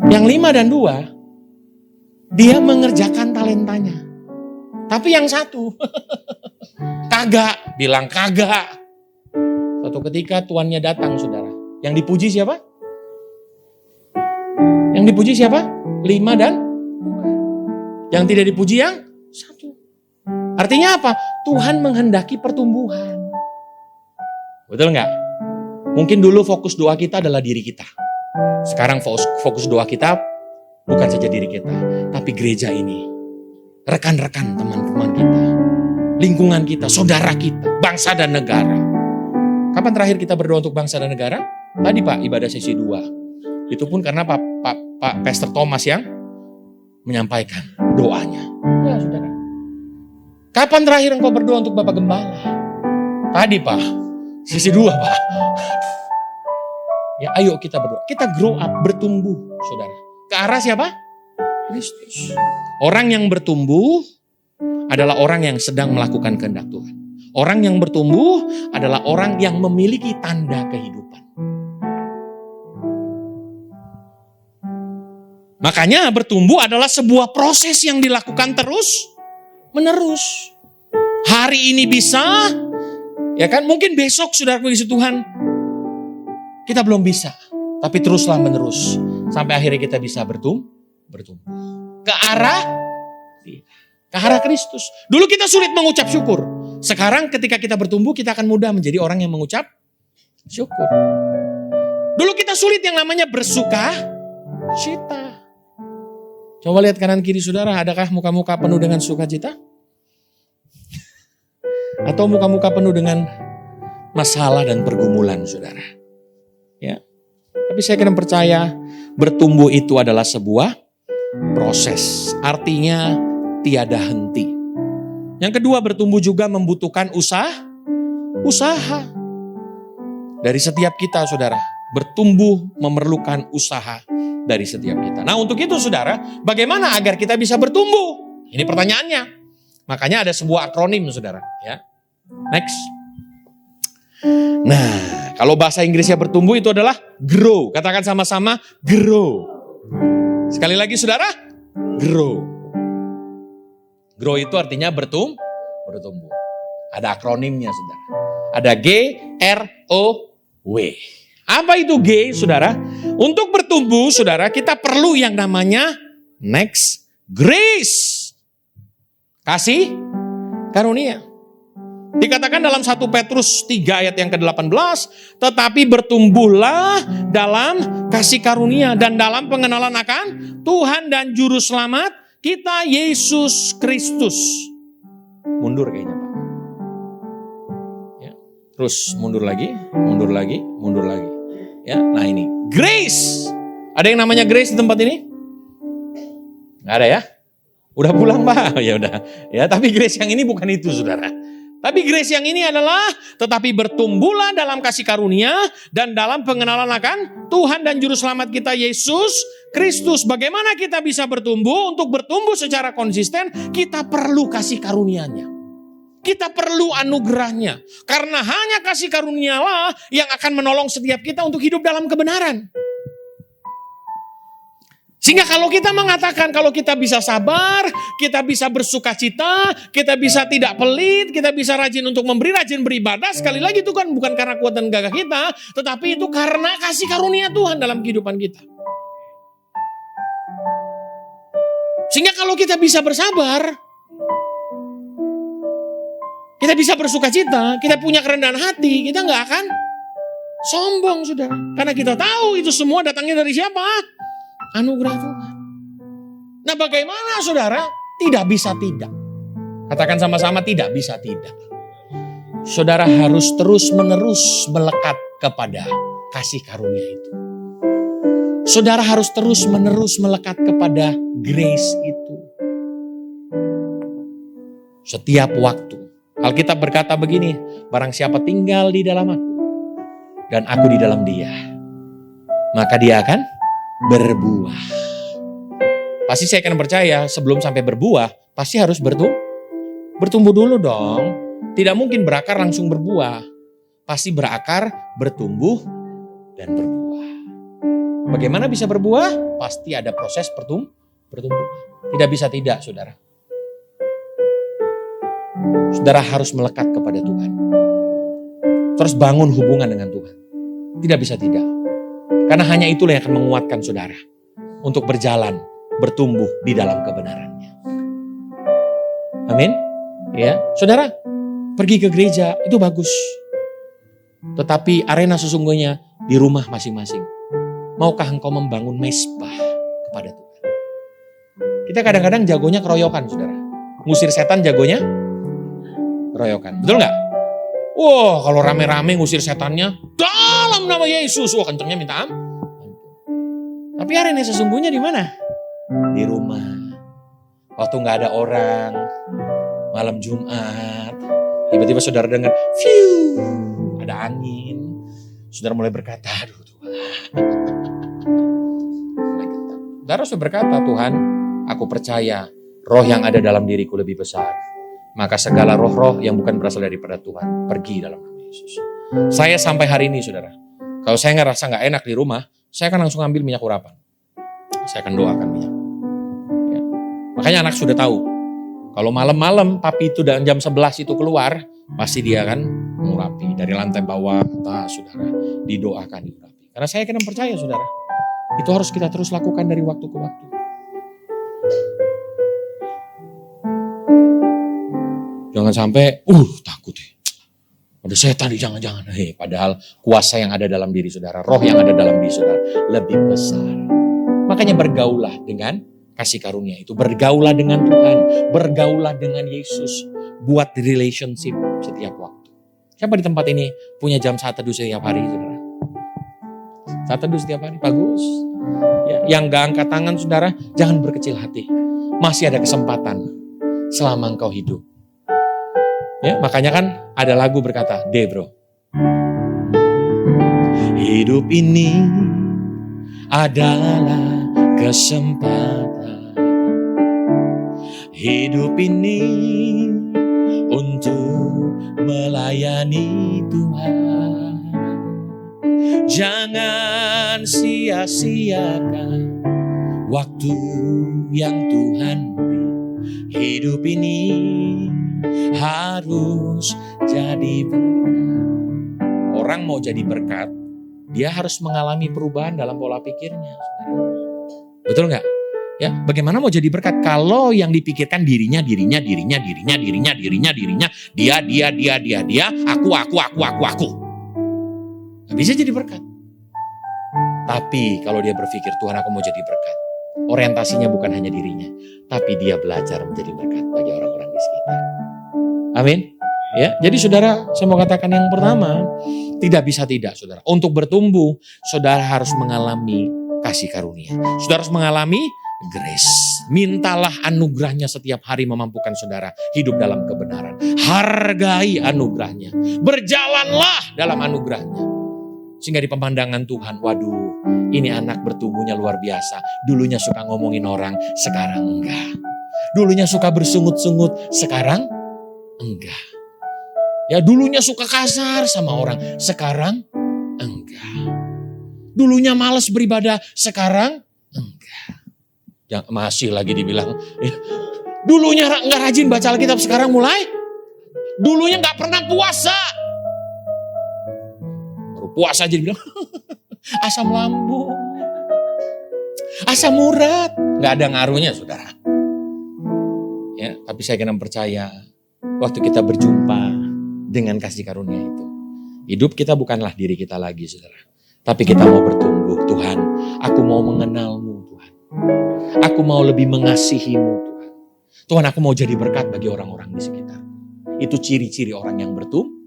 Yang 5 dan 2 dia mengerjakan talentanya. Tapi yang 1 kagak, bilang kagak. Suatu ketika tuannya datang, saudara. Yang dipuji siapa? Yang dipuji siapa? 5 dan 2. Yang tidak dipuji yang 1. Artinya apa? Tuhan menghendaki pertumbuhan. Betul nggak? Mungkin dulu fokus doa kita adalah diri kita. Sekarang fokus doa kita bukan saja diri kita, tapi gereja ini. Rekan-rekan teman-teman kita. Lingkungan kita, saudara kita, bangsa dan negara. Kapan terakhir kita berdoa untuk bangsa dan negara? Tadi Pak, ibadah sesi 2. Itu pun karena Pak Pastor Thomas yang menyampaikan doanya. Ya, saudara. Kapan terakhir engkau berdoa untuk Bapak Gembala? Tadi Pak, sesi 2 Pak. Ya, ayo kita berdoa. Kita grow up, bertumbuh, saudara. Ke arah siapa? Kristus. Orang yang bertumbuh adalah orang yang sedang melakukan kehendak Tuhan. Orang yang bertumbuh adalah orang yang memiliki tanda kehidupan. Makanya bertumbuh adalah sebuah proses yang dilakukan terus menerus. Hari ini bisa, ya kan? Mungkin besok sudah puji Tuhan kita belum bisa, tapi teruslah menerus sampai akhirnya kita bisa bertumbuh ke arah Kristus. Dulu kita sulit mengucap syukur. Sekarang ketika kita bertumbuh, kita akan mudah menjadi orang yang mengucap syukur. Dulu kita sulit yang namanya bersuka cita. Coba lihat kanan kiri saudara, adakah muka-muka penuh dengan sukacita? Atau muka-muka penuh dengan masalah dan pergumulan saudara? Ya. Tapi saya kira percaya bertumbuh itu adalah sebuah proses. Artinya tiada henti. Yang kedua, bertumbuh juga membutuhkan usaha. Dari setiap kita, saudara. Bertumbuh memerlukan usaha dari setiap kita. Nah, untuk itu, saudara, bagaimana agar kita bisa bertumbuh? Ini pertanyaannya. Makanya ada sebuah akronim, saudara. Ya. Next. Nah, kalau bahasa Inggrisnya bertumbuh itu adalah grow. Katakan sama-sama, grow. Sekali lagi saudara, grow. Grow itu artinya bertumbuh. Ada akronimnya saudara. Ada G-R-O-W. Apa itu G saudara? Untuk bertumbuh saudara, kita perlu yang namanya next, grace. Kasih karunia. Dikatakan dalam 1 Petrus 3 ayat yang ke-18, tetapi bertumbuhlah dalam kasih karunia dan dalam pengenalan akan Tuhan dan Juru Selamat kita Yesus Kristus. Mundur kayaknya Pak. Ya. Terus mundur lagi. Ya, nah ini grace. Ada yang namanya grace di tempat ini? Nggak ada ya? Udah pulang Pak? Ya udah. Ya, tapi grace yang ini bukan itu saudara. Tapi grace yang ini adalah tetapi bertumbuhlah dalam kasih karunia dan dalam pengenalan akan Tuhan dan Juru Selamat kita Yesus Kristus. Bagaimana kita bisa bertumbuh? Untuk bertumbuh secara konsisten kita perlu kasih karunia-Nya. Kita perlu anugerahnya. Karena hanya kasih karunia-lah yang akan menolong setiap kita untuk hidup dalam kebenaran. Sehingga kalau kita mengatakan kalau kita bisa sabar, kita bisa bersuka cita, kita bisa tidak pelit, kita bisa rajin untuk memberi, rajin beribadah. Sekali lagi itu kan bukan karena kuat dan gagah kita, tetapi itu karena kasih karunia Tuhan dalam kehidupan kita. Sehingga kalau kita bisa bersabar, kita bisa bersuka cita, kita punya kerendahan hati, kita nggak akan sombong saudara. Karena kita tahu itu semua datangnya dari siapa? Anugerah Tuhan. Nah bagaimana saudara? Tidak bisa tidak. Katakan sama-sama tidak bisa tidak. Saudara harus terus menerus melekat kepada kasih karunia itu. Saudara harus terus menerus melekat kepada grace itu. Setiap waktu. Alkitab berkata begini, barang siapa tinggal di dalam aku dan aku di dalam dia, maka dia akan berbuah. Pasti saya akan percaya sebelum sampai berbuah, pasti harus bertumbuh dulu dong. Tidak mungkin berakar langsung berbuah. Pasti berakar, bertumbuh, dan berbuah. Bagaimana bisa berbuah? Pasti ada proses bertumbuh. Tidak bisa tidak, saudara. Saudara harus melekat kepada Tuhan. Terus bangun hubungan dengan Tuhan. Tidak bisa tidak. Karena hanya itulah yang akan menguatkan saudara untuk berjalan, bertumbuh di dalam kebenarannya. Amin. Ya, saudara, pergi ke gereja itu bagus. Tetapi arena sesungguhnya di rumah masing-masing. Maukah engkau membangun mezbah kepada Tuhan? Kita kadang-kadang jagonya keroyokan, saudara. Ngusir setan jagonya keroyokan. Betul nggak? Wah, kalau rame-rame ngusir setannya dalam nama Yesus, wah kencengnya minta ampun. Tapi arena sesungguhnya di mana? Di rumah. Waktu nggak ada orang, malam Jumat, tiba-tiba saudara dengar, ada angin. Saudara mulai berkata, aduh Tuhan. Saudara sudah berkata, Tuhan, aku percaya roh yang ada dalam diriku lebih besar. Maka segala roh-roh yang bukan berasal daripada Tuhan, pergi dalam nama Yesus. Saya sampai hari ini saudara, kalau saya ngerasa nggak enak di rumah, saya akan langsung ambil minyak urapan. Saya akan doakan minyak. Ya. Makanya anak sudah tahu, kalau malam-malam papi itu dan jam 11 itu keluar, pasti dia akan mengurapi. Dari lantai bawah, atas saudara, didoakan, diurapi. Karena saya akan percaya saudara, itu harus kita terus lakukan dari waktu ke waktu. Jangan sampai, takut ya. Ada setan nih, jangan-jangan. Padahal kuasa yang ada dalam diri saudara, roh yang ada dalam diri saudara lebih besar. Makanya bergaulah dengan kasih karunia itu. Bergaulah dengan Tuhan. Bergaulah dengan Yesus. Buat relationship setiap waktu. Siapa di tempat ini punya jam saat teduh setiap hari saudara? Saat teduh setiap hari, bagus. Ya, yang gak angkat tangan saudara, jangan berkecil hati. Masih ada kesempatan selama engkau hidup. Ya, makanya kan ada lagu berkata, bro. Hidup ini adalah kesempatan. Hidup ini untuk melayani Tuhan. Jangan sia-siakan waktu yang Tuhan beri. Hidup ini harus jadi berkat. Orang mau jadi berkat, dia harus mengalami perubahan dalam pola pikirnya. Betul nggak? Ya, bagaimana mau jadi berkat kalau yang dipikirkan dirinya, dia, aku. Nggak bisa jadi berkat. Tapi kalau dia berpikir, Tuhan aku mau jadi berkat, orientasinya bukan hanya dirinya, tapi dia belajar menjadi berkat bagi orang-orang di sekitar. Amin. Ya, jadi saudara, saya mau katakan yang pertama, tidak bisa tidak, saudara. Untuk bertumbuh, saudara harus mengalami kasih karunia. Saudara harus mengalami grace. Mintalah anugerahnya setiap hari memampukan saudara hidup dalam kebenaran. Hargai anugerahnya. Berjalanlah dalam anugerahnya. Sehingga di pemandangan Tuhan, waduh, ini anak bertumbuhnya luar biasa. Dulunya suka ngomongin orang, sekarang enggak. Dulunya suka bersungut-sungut, sekarang enggak. Ya, dulunya suka kasar sama orang, sekarang enggak. Dulunya malas beribadah, sekarang enggak. Ya, masih lagi dibilang, dulunya enggak rajin baca Alkitab, sekarang mulai. Dulunya enggak pernah puasa. Baru puasa aja dibilang, asam lambung, asam urat. Enggak ada ngaruhnya, saudara. Ya, tapi saya kena percaya, waktu kita berjumpa dengan kasih karunia itu, hidup kita bukanlah diri kita lagi, saudara. Tapi kita mau bertumbuh. Tuhan, aku mau mengenalmu, Tuhan. Aku mau lebih mengasihimu, Tuhan. Tuhan, aku mau jadi berkat bagi orang-orang di sekitar. Itu ciri-ciri orang yang bertumbuh.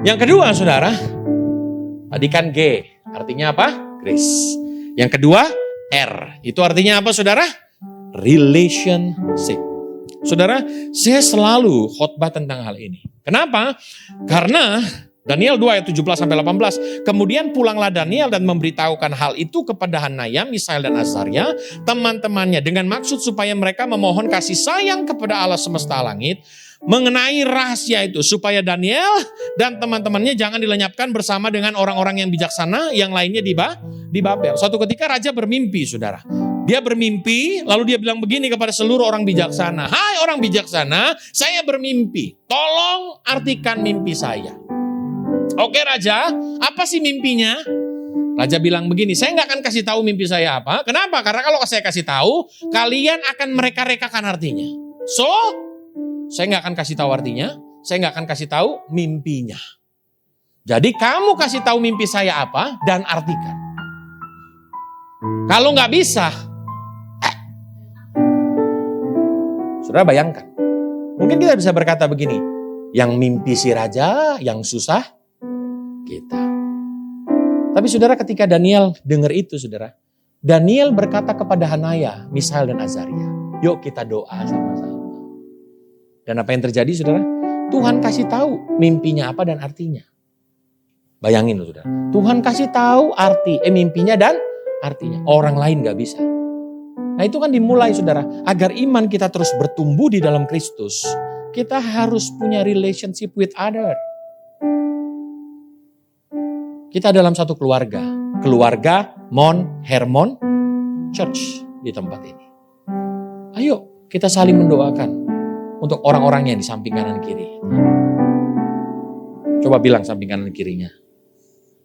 Yang kedua, saudara, tadi kan G, artinya apa? Grace. Yang kedua, R. Itu artinya apa, saudara? Relationship. Saudara, saya selalu khotbah tentang hal ini. Kenapa? Karena Daniel 2 ayat 17-18. Kemudian pulanglah Daniel dan memberitahukan hal itu kepada Hanaya, Misael dan Azaria, teman-temannya, dengan maksud supaya mereka memohon kasih sayang kepada Allah semesta langit mengenai rahasia itu, supaya Daniel dan teman-temannya jangan dilenyapkan bersama dengan orang-orang yang bijaksana yang lainnya di Babel. Suatu ketika raja bermimpi, saudara. Dia bermimpi, lalu dia bilang begini kepada seluruh orang bijaksana. Hai orang bijaksana, saya bermimpi. Tolong artikan mimpi saya. Oke raja, apa sih mimpinya? Raja bilang begini, saya nggak akan kasih tahu mimpi saya apa. Kenapa? Karena kalau saya kasih tahu, kalian akan mereka-rekakan artinya. So, saya nggak akan kasih tahu artinya, saya nggak akan kasih tahu mimpinya. Jadi kamu kasih tahu mimpi saya apa dan artikan. Kalau nggak bisa, saudara bayangkan, mungkin kita bisa berkata begini, yang mimpi si raja, yang susah kita. Tapi saudara, ketika Daniel dengar itu, saudara, Daniel berkata kepada Hanaya, Misael dan Azaria, yuk kita doa sama-sama. Dan apa yang terjadi, saudara? Tuhan kasih tahu mimpinya apa dan artinya. Bayangin loh, saudara. Tuhan kasih tahu mimpinya dan artinya. Orang lain gak bisa. Nah itu kan dimulai, saudara. Agar iman kita terus bertumbuh di dalam Kristus, kita harus punya relationship with other. Kita dalam satu keluarga. Keluarga Mount Hermon Church di tempat ini. Ayo kita saling mendoakan untuk orang-orang yang di samping kanan kiri. Coba bilang samping kanan kirinya,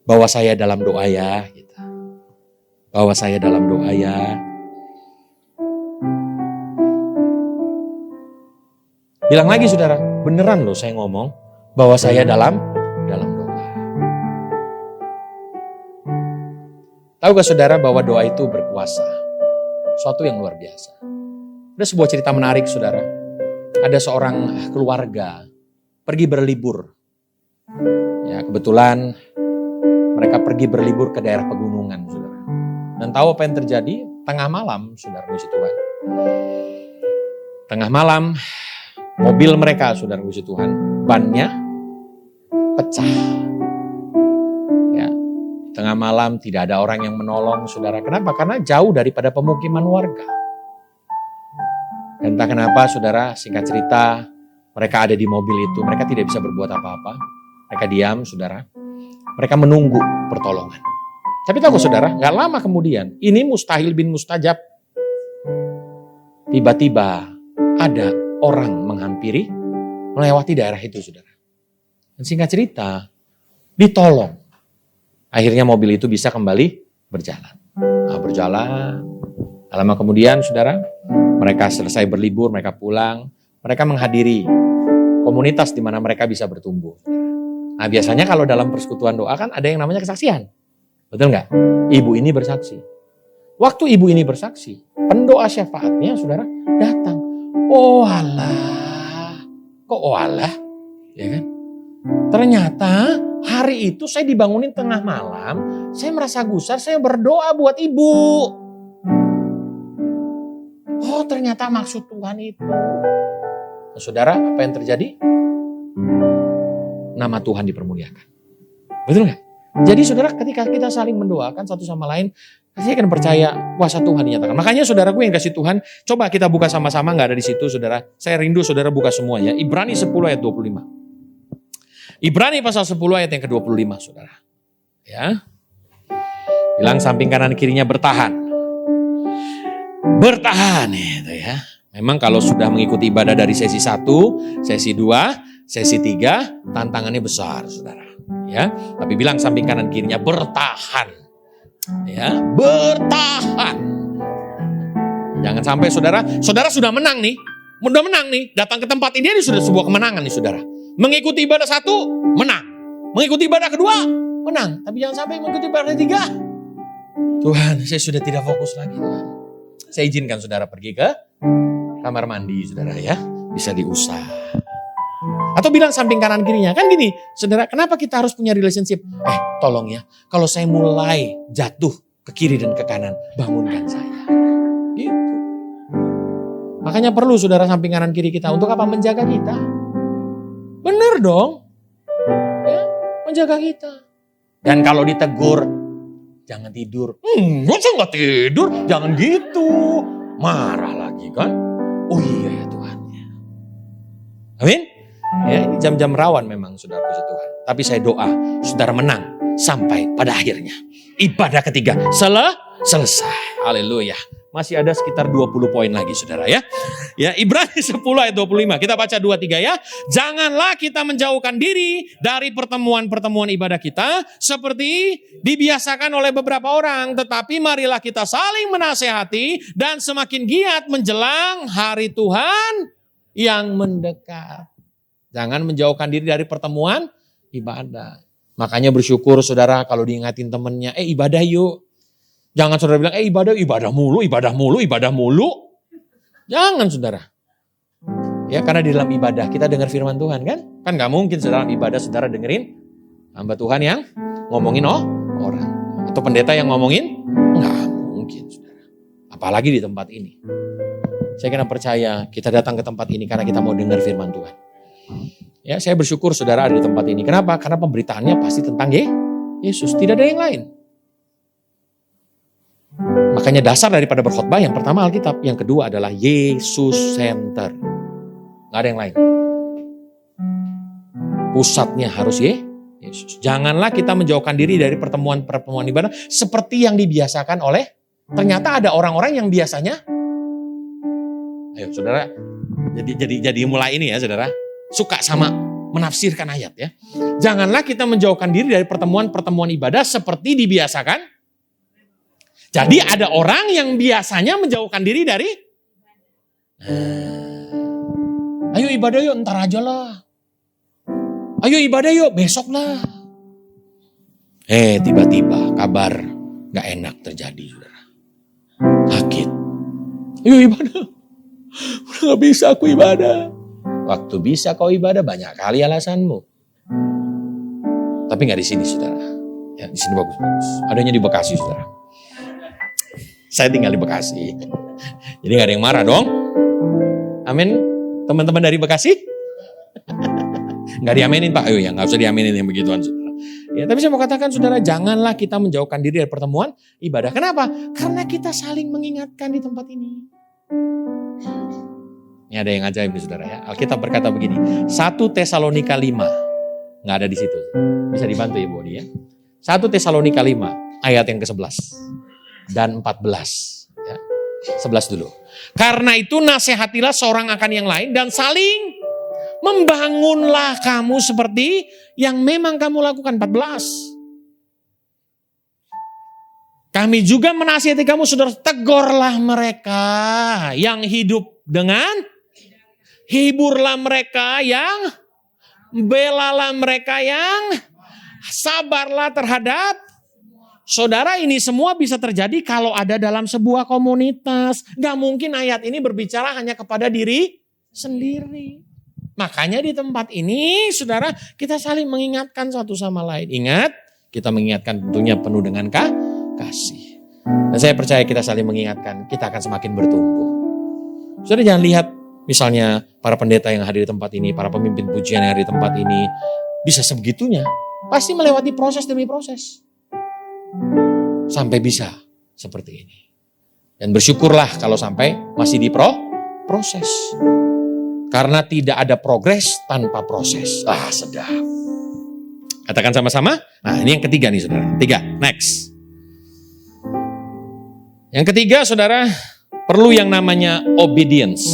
bahwa saya dalam doa ya. Bahwa saya dalam doa ya. Bilang lagi saudara, beneran loh saya ngomong bahwa saya dalam doa. Tahukah saudara bahwa doa itu berkuasa? Suatu yang luar biasa. Ada sebuah cerita menarik, saudara. Ada seorang keluarga pergi berlibur. Ya, kebetulan mereka pergi berlibur ke daerah pegunungan, saudara. Dan tahu apa yang terjadi? Tengah malam, saudara puji Tuhan. Tengah malam, mobil mereka, saudara puji Tuhan, bannya pecah. Ya, tengah malam tidak ada orang yang menolong, saudara. Kenapa? Karena jauh daripada pemukiman warga. Dan entah kenapa, saudara, singkat cerita, Mereka ada di mobil itu, mereka tidak bisa berbuat apa-apa. Mereka diam, saudara. Mereka menunggu pertolongan. Tapi tahu saudara, gak lama kemudian, ini mustahil bin mustajab. Tiba-tiba ada orang menghampiri, melewati daerah itu, saudara. Dan singkat cerita, ditolong. Akhirnya mobil itu bisa kembali berjalan. Berjalan. Lama kemudian, saudara, mereka selesai berlibur, mereka pulang. Mereka menghadiri komunitas di mana mereka bisa bertumbuh. Nah, biasanya kalau dalam persekutuan doa kan ada yang namanya kesaksian. Betul nggak? Ibu ini bersaksi. Waktu ibu ini bersaksi, pendoa syafaatnya, saudara, datang. Oh alah. Kok oh alah? Ya kan? Ternyata hari itu saya dibangunin tengah malam, saya merasa gusar, saya berdoa buat ibu. Oh ternyata maksud Tuhan itu. Nah, saudara, apa yang terjadi? Nama Tuhan dipermuliakan. Betul nggak? Jadi saudara, ketika kita saling mendoakan satu sama lain, saya akan percaya kuasa Tuhan dinyatakan. Makanya saudaraku yang kasih Tuhan, coba kita buka sama-sama, nggak ada di situ saudara. Saya rindu saudara buka semua ya. Ibrani 10 ayat 25. Ibrani pasal 10 ayat yang ke-25 saudara. Ya. Bilang samping kanan kirinya bertahan. Bertahan itu ya. Memang kalau sudah mengikuti ibadah dari sesi 1, sesi 2, sesi 3, tantangannya besar saudara. Ya, tapi bilang samping kanan kirinya bertahan. Ya, bertahan. Jangan sampai saudara sudah menang nih. Sudah menang nih, datang ke tempat ini sudah sebuah kemenangan nih saudara. Mengikuti ibadah 1, menang. Mengikuti ibadah kedua, menang. Tapi jangan sampai mengikuti ibadah 3. Tuhan, saya sudah tidak fokus lagi Tuhan. Saya izinkan saudara pergi ke kamar mandi saudara ya. Bisa diusah. Atau bilang samping kanan kirinya. Kan gini saudara, kenapa kita harus punya relationship? Tolong ya, kalau saya mulai jatuh ke kiri dan ke kanan, bangunkan saya. Gitu. Makanya perlu saudara samping kanan kiri kita. Untuk apa? Menjaga kita. Bener dong. Ya, menjaga kita. Dan kalau ditegur, jangan tidur. Saya nggak tidur. Jangan gitu. Marah lagi kan. Oh iya ya Tuhan. Amin. Ya, ini jam-jam rawan memang saudara puji Tuhan. Tapi saya doa saudara menang sampai pada akhirnya. Ibadah ketiga selesai. Haleluya. Masih ada sekitar 20 poin lagi saudara ya. Ya, Ibrani 10 ayat 25. Kita baca 2-3 ya. Janganlah kita menjauhkan diri dari pertemuan-pertemuan ibadah kita seperti dibiasakan oleh beberapa orang, tetapi marilah kita saling menasehati dan semakin giat menjelang hari Tuhan yang mendekat. Jangan menjauhkan diri dari pertemuan ibadah. Makanya bersyukur saudara kalau diingatin temennya, ibadah yuk. Jangan saudara bilang, ibadah mulu. Jangan saudara. Ya karena di dalam ibadah kita dengar firman Tuhan kan. Kan gak mungkin dalam ibadah saudara dengerin hamba Tuhan yang ngomongin orang. Atau pendeta yang ngomongin, gak mungkin saudara. Apalagi di tempat ini. Saya kena percaya kita datang ke tempat ini karena kita mau dengar firman Tuhan. Ya, saya bersyukur saudara ada di tempat ini. Kenapa? Karena pemberitaannya pasti tentang Yesus. Tidak ada yang lain. Makanya dasar daripada berkhotbah yang pertama Alkitab. Yang kedua adalah Yesus Center. Gak ada yang lain. Pusatnya harus Yesus. Janganlah kita menjauhkan diri dari pertemuan-pertemuan ibadah. Seperti yang dibiasakan oleh. Ternyata ada orang-orang yang biasanya. Ayo saudara. Jadi mulai ini ya saudara. Suka sama menafsirkan ayat ya. Janganlah kita menjauhkan diri dari pertemuan-pertemuan ibadah seperti dibiasakan. Jadi ada orang yang biasanya menjauhkan diri dari. Ayo ibadah yuk ntar aja lah. Ayo ibadah yuk besok lah. Tiba-tiba kabar gak enak terjadi saudara. Sakit. Ayo ibadah. Udah gak bisa aku ibadah. Waktu bisa kau ibadah banyak kali alasanmu. Tapi gak di sini saudara. Ya, di sini bagus-bagus. Adanya di Bekasi saudara. Saya tinggal di Bekasi. Jadi gak ada yang marah dong. Amin. Teman-teman dari Bekasi. Gak diaminin Pak. Ayo ya gak usah diaminin yang begituan saudara. Ya, tapi saya mau katakan saudara, janganlah kita menjauhkan diri dari pertemuan ibadah. Kenapa? Karena kita saling mengingatkan di tempat ini. Ini ada yang ajaib nih saudara ya. Alkitab berkata begini, 1 Tesalonika 5. Nggak ada di situ. Bisa dibantu ya Bu Odi ya. 1 Tesalonika 5 ayat yang ke-11 dan 14. Ya. 11 dulu. Karena itu nasihatilah seorang akan yang lain dan saling membangunlah kamu seperti yang memang kamu lakukan. 14. Kami juga menasihati kamu saudara, tegurlah mereka yang hidup dengan, hiburlah mereka yang, belalah mereka yang, sabarlah terhadap. Saudara, ini semua bisa terjadi kalau ada dalam sebuah komunitas. Gak mungkin ayat ini berbicara hanya kepada diri sendiri. Makanya di tempat ini saudara, kita saling mengingatkan satu sama lain. Ingat, kita mengingatkan tentunya penuh dengan kasih. Dan saya percaya kita saling mengingatkan, kita akan semakin bertumbuh. Saudara jangan lihat misalnya para pendeta yang hadir di tempat ini, para pemimpin pujian yang hadir di tempat ini, bisa sebegitunya. Pasti melewati proses demi proses. Sampai bisa seperti ini. Dan bersyukurlah kalau sampai masih proses. Karena tidak ada progres tanpa proses. Sedap. Katakan sama-sama. Nah ini yang ketiga nih saudara. 3, next. Yang ketiga saudara, perlu yang namanya obedience.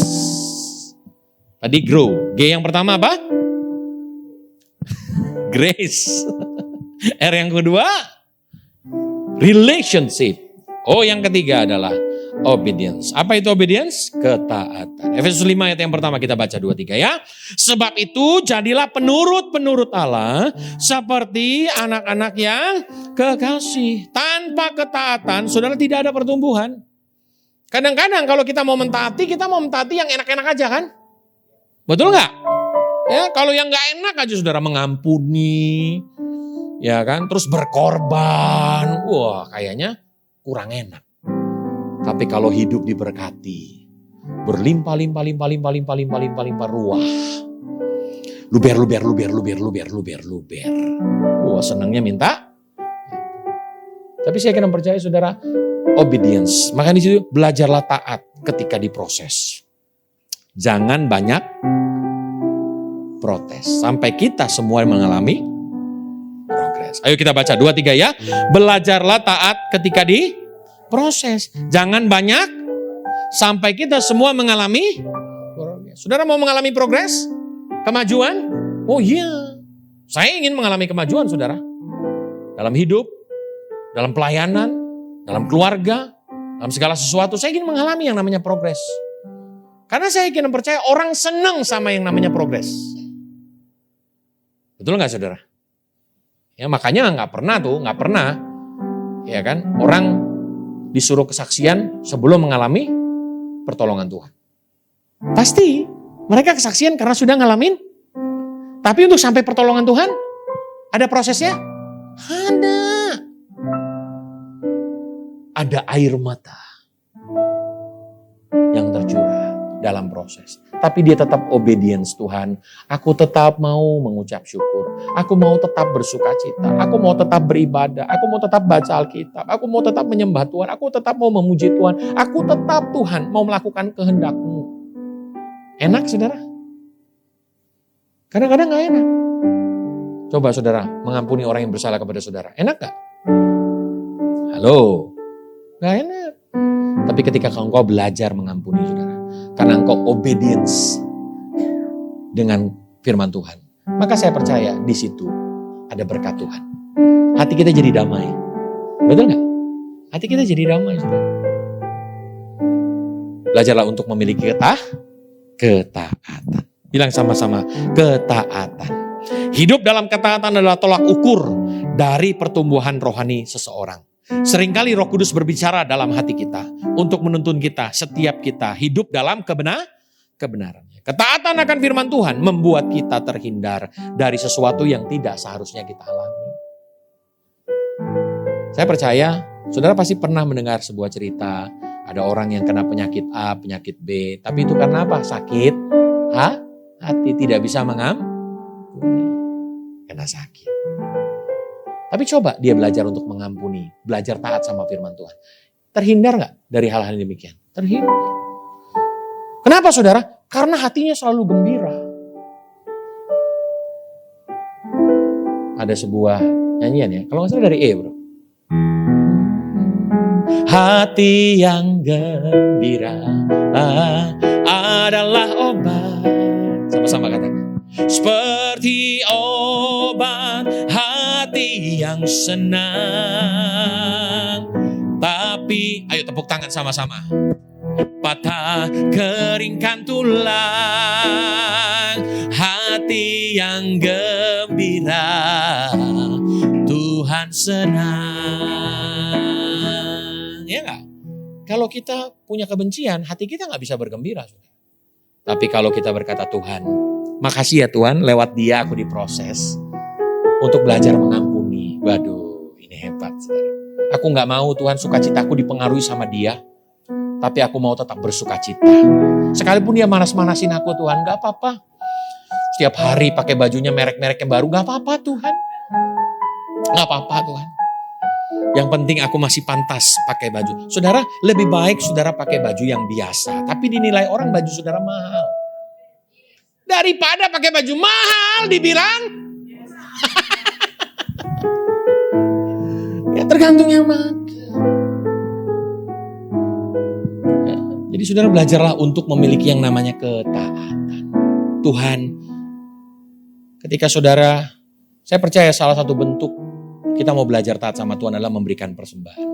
Tadi grow. G yang pertama apa? Grace. R yang kedua? Relationship. Oh yang ketiga adalah obedience. Apa itu obedience? Ketaatan. Efesus 5 ayat yang pertama kita baca 2-3 ya. Sebab itu jadilah penurut-penurut Allah seperti anak-anak yang kekasih. Tanpa ketaatan saudara tidak ada pertumbuhan. Kadang-kadang kalau kita mau mentaati yang enak-enak aja kan? Betul nggak? Ya, kalau yang nggak enak aja saudara mengampuni, ya kan? Terus berkorban, wah kayaknya kurang enak. Tapi kalau hidup diberkati, berlimpah ruah. Luber. Wah senangnya minta. Tapi saya akan percaya saudara, obedience. Maka di situ belajarlah taat ketika diproses. Jangan banyak protes. Sampai kita semua mengalami progres. Ayo kita baca 2-3 ya. Belajarlah taat ketika diproses. Jangan banyak sampai kita semua mengalami progres. Saudara mau mengalami progres? Kemajuan? Oh iya. Saya ingin mengalami kemajuan saudara. Dalam hidup, dalam pelayanan, dalam keluarga, dalam segala sesuatu. Saya ingin mengalami yang namanya progres. Karena saya ingin percaya orang senang sama yang namanya progres. Betul gak saudara? Ya makanya gak pernah. Ya kan, orang disuruh kesaksian sebelum mengalami pertolongan Tuhan. Pasti mereka kesaksian karena sudah ngalamin. Tapi untuk sampai pertolongan Tuhan, ada prosesnya? Ada air mata yang tercurah dalam proses. Tapi dia tetap obedience Tuhan. Aku tetap mau mengucap syukur. Aku mau tetap bersuka cita. Aku mau tetap beribadah. Aku mau tetap baca Alkitab. Aku mau tetap menyembah Tuhan. Aku tetap mau memuji Tuhan. Aku tetap Tuhan mau melakukan kehendak-Mu. Enak saudara? Kadang-kadang gak enak. Coba saudara mengampuni orang yang bersalah kepada saudara. Enak gak? Halo? Gak enak. Tapi ketika engkau belajar mengampuni saudara, karena engkau obedience dengan firman Tuhan, maka saya percaya di situ ada berkat Tuhan. Hati kita jadi damai. Betul gak? Hati kita jadi damai saudara. Belajarlah untuk memiliki ketaatan. Bilang sama-sama, ketaatan. Hidup dalam ketaatan adalah tolak ukur dari pertumbuhan rohani seseorang. Seringkali Roh Kudus berbicara dalam hati kita untuk menuntun kita, setiap kita hidup dalam kebenaran. Ketaatan akan firman Tuhan membuat kita terhindar dari sesuatu yang tidak seharusnya kita alami. Saya percaya, saudara pasti pernah mendengar sebuah cerita, ada orang yang kena penyakit A, penyakit B, tapi itu karena apa? Sakit hati, tidak bisa mengampuni, karena sakit. Tapi coba dia belajar untuk mengampuni, belajar taat sama firman Tuhan. Terhindar gak dari hal-hal demikian? Terhindar. Kenapa saudara? Karena hatinya selalu gembira. Ada sebuah nyanyian ya, kalau nggak salah dari E bro. Hati yang gembira adalah obat. Sama-sama katakan. Seperti obat hati yang senang. Tapi, ayo tepuk tangan sama-sama. Patah keringkan tulang, hati yang gembira, Tuhan senang. Ya nggak? Kalau kita punya kebencian, hati kita nggak bisa bergembira. Tapi kalau kita berkata, Tuhan, makasih ya Tuhan, lewat dia aku diproses untuk belajar mengampuni. Waduh, ini hebat. Saudara. Aku nggak mau Tuhan sukacitaku dipengaruhi sama dia. Tapi aku mau tetap bersuka cita. Sekalipun dia manas-manasin aku Tuhan, gak apa-apa. Setiap hari pakai bajunya merek-merek yang baru, gak apa-apa Tuhan. Gak apa-apa Tuhan. Yang penting aku masih pantas pakai baju. Saudara, lebih baik saudara pakai baju yang biasa. Tapi dinilai orang baju saudara mahal. Daripada pakai baju mahal dibilang. Ya tergantung yang pakai. Jadi saudara belajarlah untuk memiliki yang namanya ketaatan. Tuhan, ketika saudara, saya percaya salah satu bentuk kita mau belajar taat sama Tuhan adalah memberikan persembahan.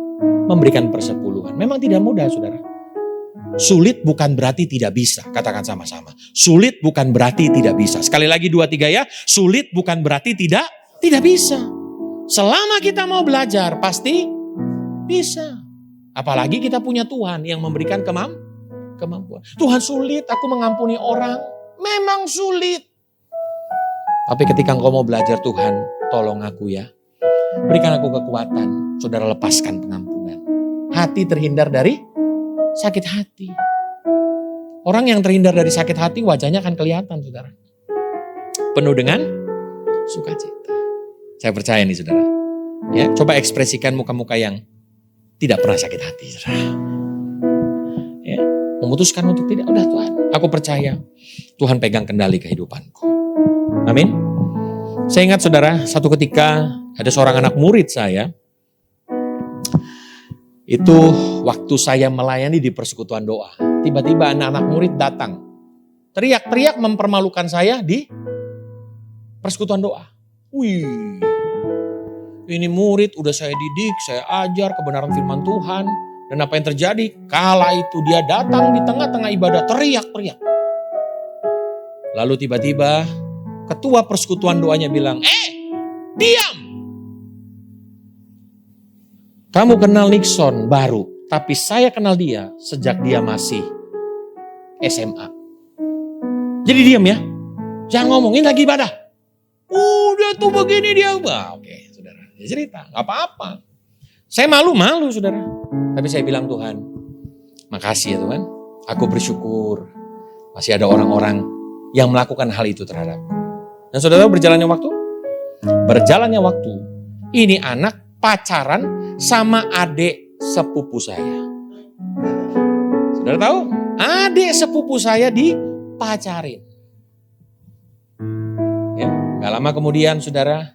Memberikan persepuluhan. Memang tidak mudah saudara. Sulit bukan berarti tidak bisa. Katakan sama-sama. Sulit bukan berarti tidak bisa. Sekali lagi 2, 3 ya. Sulit bukan berarti tidak bisa. Selama kita mau belajar pasti bisa. Apalagi kita punya Tuhan yang memberikan kemampuan. Tuhan sulit aku mengampuni orang. Memang sulit. Tapi ketika engkau mau belajar Tuhan, tolong aku ya. Berikan aku kekuatan. Saudara lepaskan pengampunan. Hati terhindar dari sakit hati. Orang yang terhindar dari sakit hati wajahnya akan kelihatan saudara. Penuh dengan sukacita. Saya percaya nih saudara. Ya, coba ekspresikan muka-muka yang tidak pernah sakit hati saudara. Ya, memutuskan untuk tidak. Udah Tuhan, aku percaya Tuhan pegang kendali kehidupanku. Amin. Saya ingat saudara, satu ketika ada seorang anak murid saya. Itu waktu saya melayani di persekutuan doa. Tiba-tiba anak-anak murid datang. Teriak-teriak mempermalukan saya di persekutuan doa. Wih, ini murid udah saya didik, saya ajar kebenaran firman Tuhan. Dan apa yang terjadi? Kala itu dia datang di tengah-tengah ibadah teriak-teriak. Lalu tiba-tiba ketua persekutuan doanya bilang, diam! Kamu kenal Nixon baru, tapi saya kenal dia sejak dia masih SMA. Jadi diam ya, jangan ngomongin lagi ibadah. Udah tuh begini dia. Wah, oke, saudara, dia cerita, gak apa-apa. Saya malu-malu saudara. Tapi saya bilang Tuhan, makasih ya Tuhan. Aku bersyukur masih ada orang-orang yang melakukan hal itu terhadap. Dan saudara berjalannya waktu, ini anak pacaran sama adik sepupu saya. Saudara tahu? Adik sepupu saya dipacarin. Ya, gak lama kemudian saudara,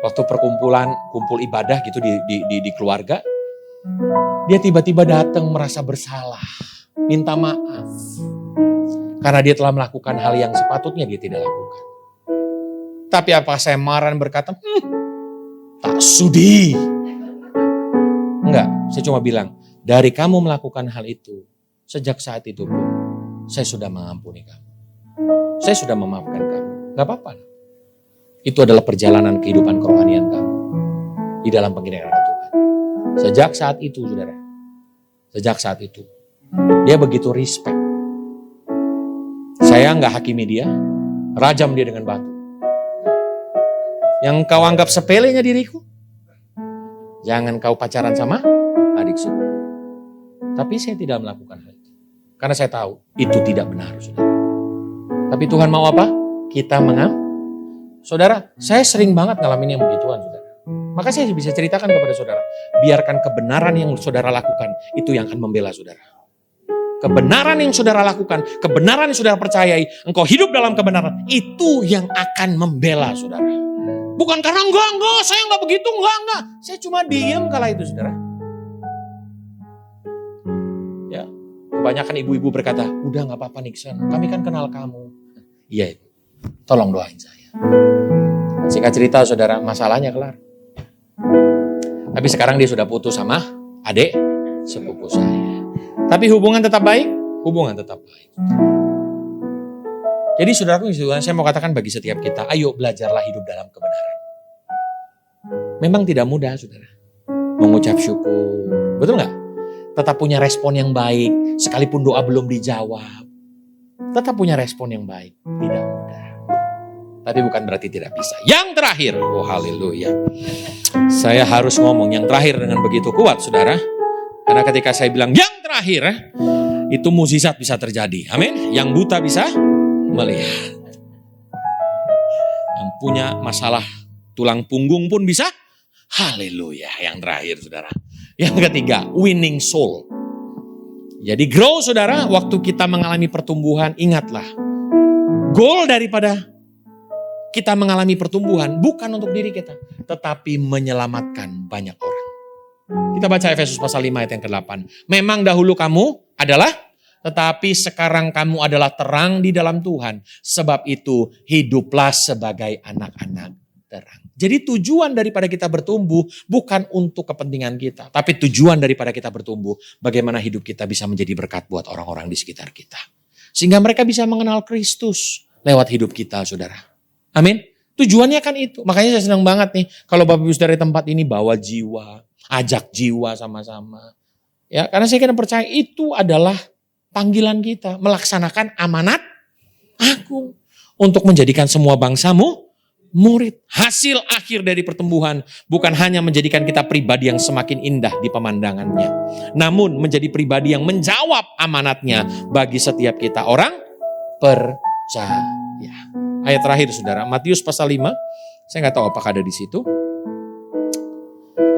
waktu kumpul ibadah gitu di keluarga, dia tiba-tiba datang merasa bersalah, minta maaf. Karena dia telah melakukan hal yang sepatutnya dia tidak lakukan. Tapi apa saya marah dan berkata, tak sudi. Enggak, saya cuma bilang, dari kamu melakukan hal itu, sejak saat itu pun, saya sudah mengampuni kamu. Saya sudah memaafkan kamu. Gak apa-apa. Itu adalah perjalanan kehidupan kerohanian kamu. Di dalam pengindahan Tuhan. Sejak saat itu, saudara. Sejak saat itu. Dia begitu respect. Saya gak hakimi dia. Rajam dia dengan batu. Yang kau anggap sepelenya diriku, jangan kau pacaran sama adik suku. Tapi saya tidak melakukan hal itu. Karena saya tahu itu tidak benar, saudara. Tapi Tuhan mau apa? Kita Saudara, saya sering banget ngalamin yang begituan, saudara. Maka saya bisa ceritakan kepada saudara. Biarkan kebenaran yang saudara lakukan, itu yang akan membela saudara. kebenaran yang saudara lakukan, kebenaran yang saudara percayai, engkau hidup dalam kebenaran, itu yang akan membela saudara. Bukan karena enggak, saya enggak begitu, enggak. Saya cuma diam kala itu saudara. Ya, kebanyakan ibu-ibu berkata, udah gak apa-apa Nixon, kami kan kenal kamu. Iya, tolong doain saya. Singkat cerita saudara, masalahnya kelar. Tapi sekarang dia sudah putus sama adik sepupu saya. Tapi hubungan tetap baik? Hubungan tetap baik. Jadi saudaraku, saya mau katakan bagi setiap kita, ayo belajarlah hidup dalam kebenaran. Memang tidak mudah saudara. Mengucap syukur. Betul gak? Tetap punya respon yang baik. Sekalipun doa belum dijawab. Tetap punya respon yang baik. Tidak mudah. Tapi bukan berarti tidak bisa. Yang terakhir. Oh haleluya. Saya harus ngomong yang terakhir dengan begitu kuat saudara. Karena ketika saya bilang yang terakhir. Itu mukjizat bisa terjadi. Amin. Yang buta bisa melihat. Yang punya masalah tulang punggung pun bisa. Haleluya. Yang terakhir saudara. Yang ketiga, winning soul. Jadi grow saudara, waktu kita mengalami pertumbuhan, ingatlah. Goal daripada kita mengalami pertumbuhan bukan untuk diri kita. Tetapi menyelamatkan banyak orang. Kita baca Efesus pasal 5 ayat yang ke-8. Memang dahulu kamu adalah, tetapi sekarang kamu adalah terang di dalam Tuhan. Sebab itu hiduplah sebagai anak-anak terang. Jadi tujuan daripada kita bertumbuh bukan untuk kepentingan kita. Tapi tujuan daripada kita bertumbuh bagaimana hidup kita bisa menjadi berkat buat orang-orang di sekitar kita. Sehingga mereka bisa mengenal Kristus lewat hidup kita saudara. Amin. Tujuannya kan itu. Makanya saya senang banget nih kalau Bapak Ibu dari tempat ini bawa jiwa. Ajak jiwa sama-sama. Ya, karena saya kan percaya itu adalah panggilan kita. Melaksanakan amanat agung. Untuk menjadikan semua bangsamu murid. Hasil akhir dari pertumbuhan bukan hanya menjadikan kita pribadi yang semakin indah di pemandangannya. Namun menjadi pribadi yang menjawab amanatnya bagi setiap kita orang percaya. Ayat terakhir saudara, Matius pasal 5. Saya gak tahu apakah ada di situ.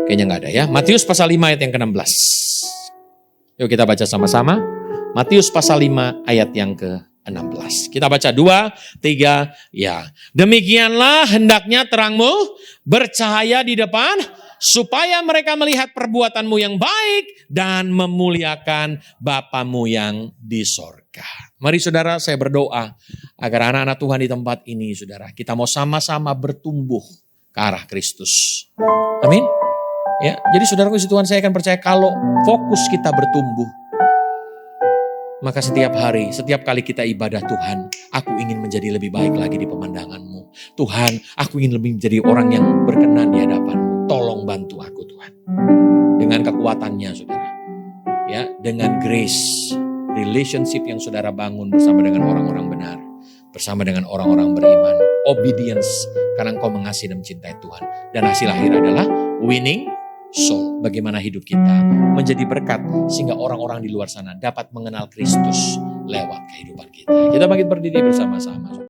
Kayaknya gak ada ya. Matius pasal 5 ayat yang ke-16. Yuk kita baca sama-sama. Matius pasal 5 ayat yang ke-16. Kita baca 2, 3, ya. Demikianlah hendaknya terangmu bercahaya di depan, supaya mereka melihat perbuatanmu yang baik dan memuliakan Bapamu yang di sorga. Mari saudara, saya berdoa agar anak-anak Tuhan di tempat ini saudara, kita mau sama-sama bertumbuh ke arah Kristus. Amin. Ya, jadi saudara puji Tuhan, saya akan percaya kalau fokus kita bertumbuh, maka setiap hari, setiap kali kita ibadah Tuhan, aku ingin menjadi lebih baik lagi di pemandangan-Mu. Tuhan, aku ingin lebih menjadi orang yang berkenan di hadapan-Mu. Tolong bantu aku Tuhan. Dengan kekuatannya saudara. Ya, dengan grace, relationship yang saudara bangun bersama dengan orang-orang benar. Bersama dengan orang-orang beriman. Obedience, karena Engkau mengasihi dan mencintai Tuhan. Dan hasil akhir adalah winning soul. Bagaimana hidup kita menjadi berkat sehingga orang-orang di luar sana dapat mengenal Kristus lewat kehidupan kita. Kita bangkit berdiri bersama-sama.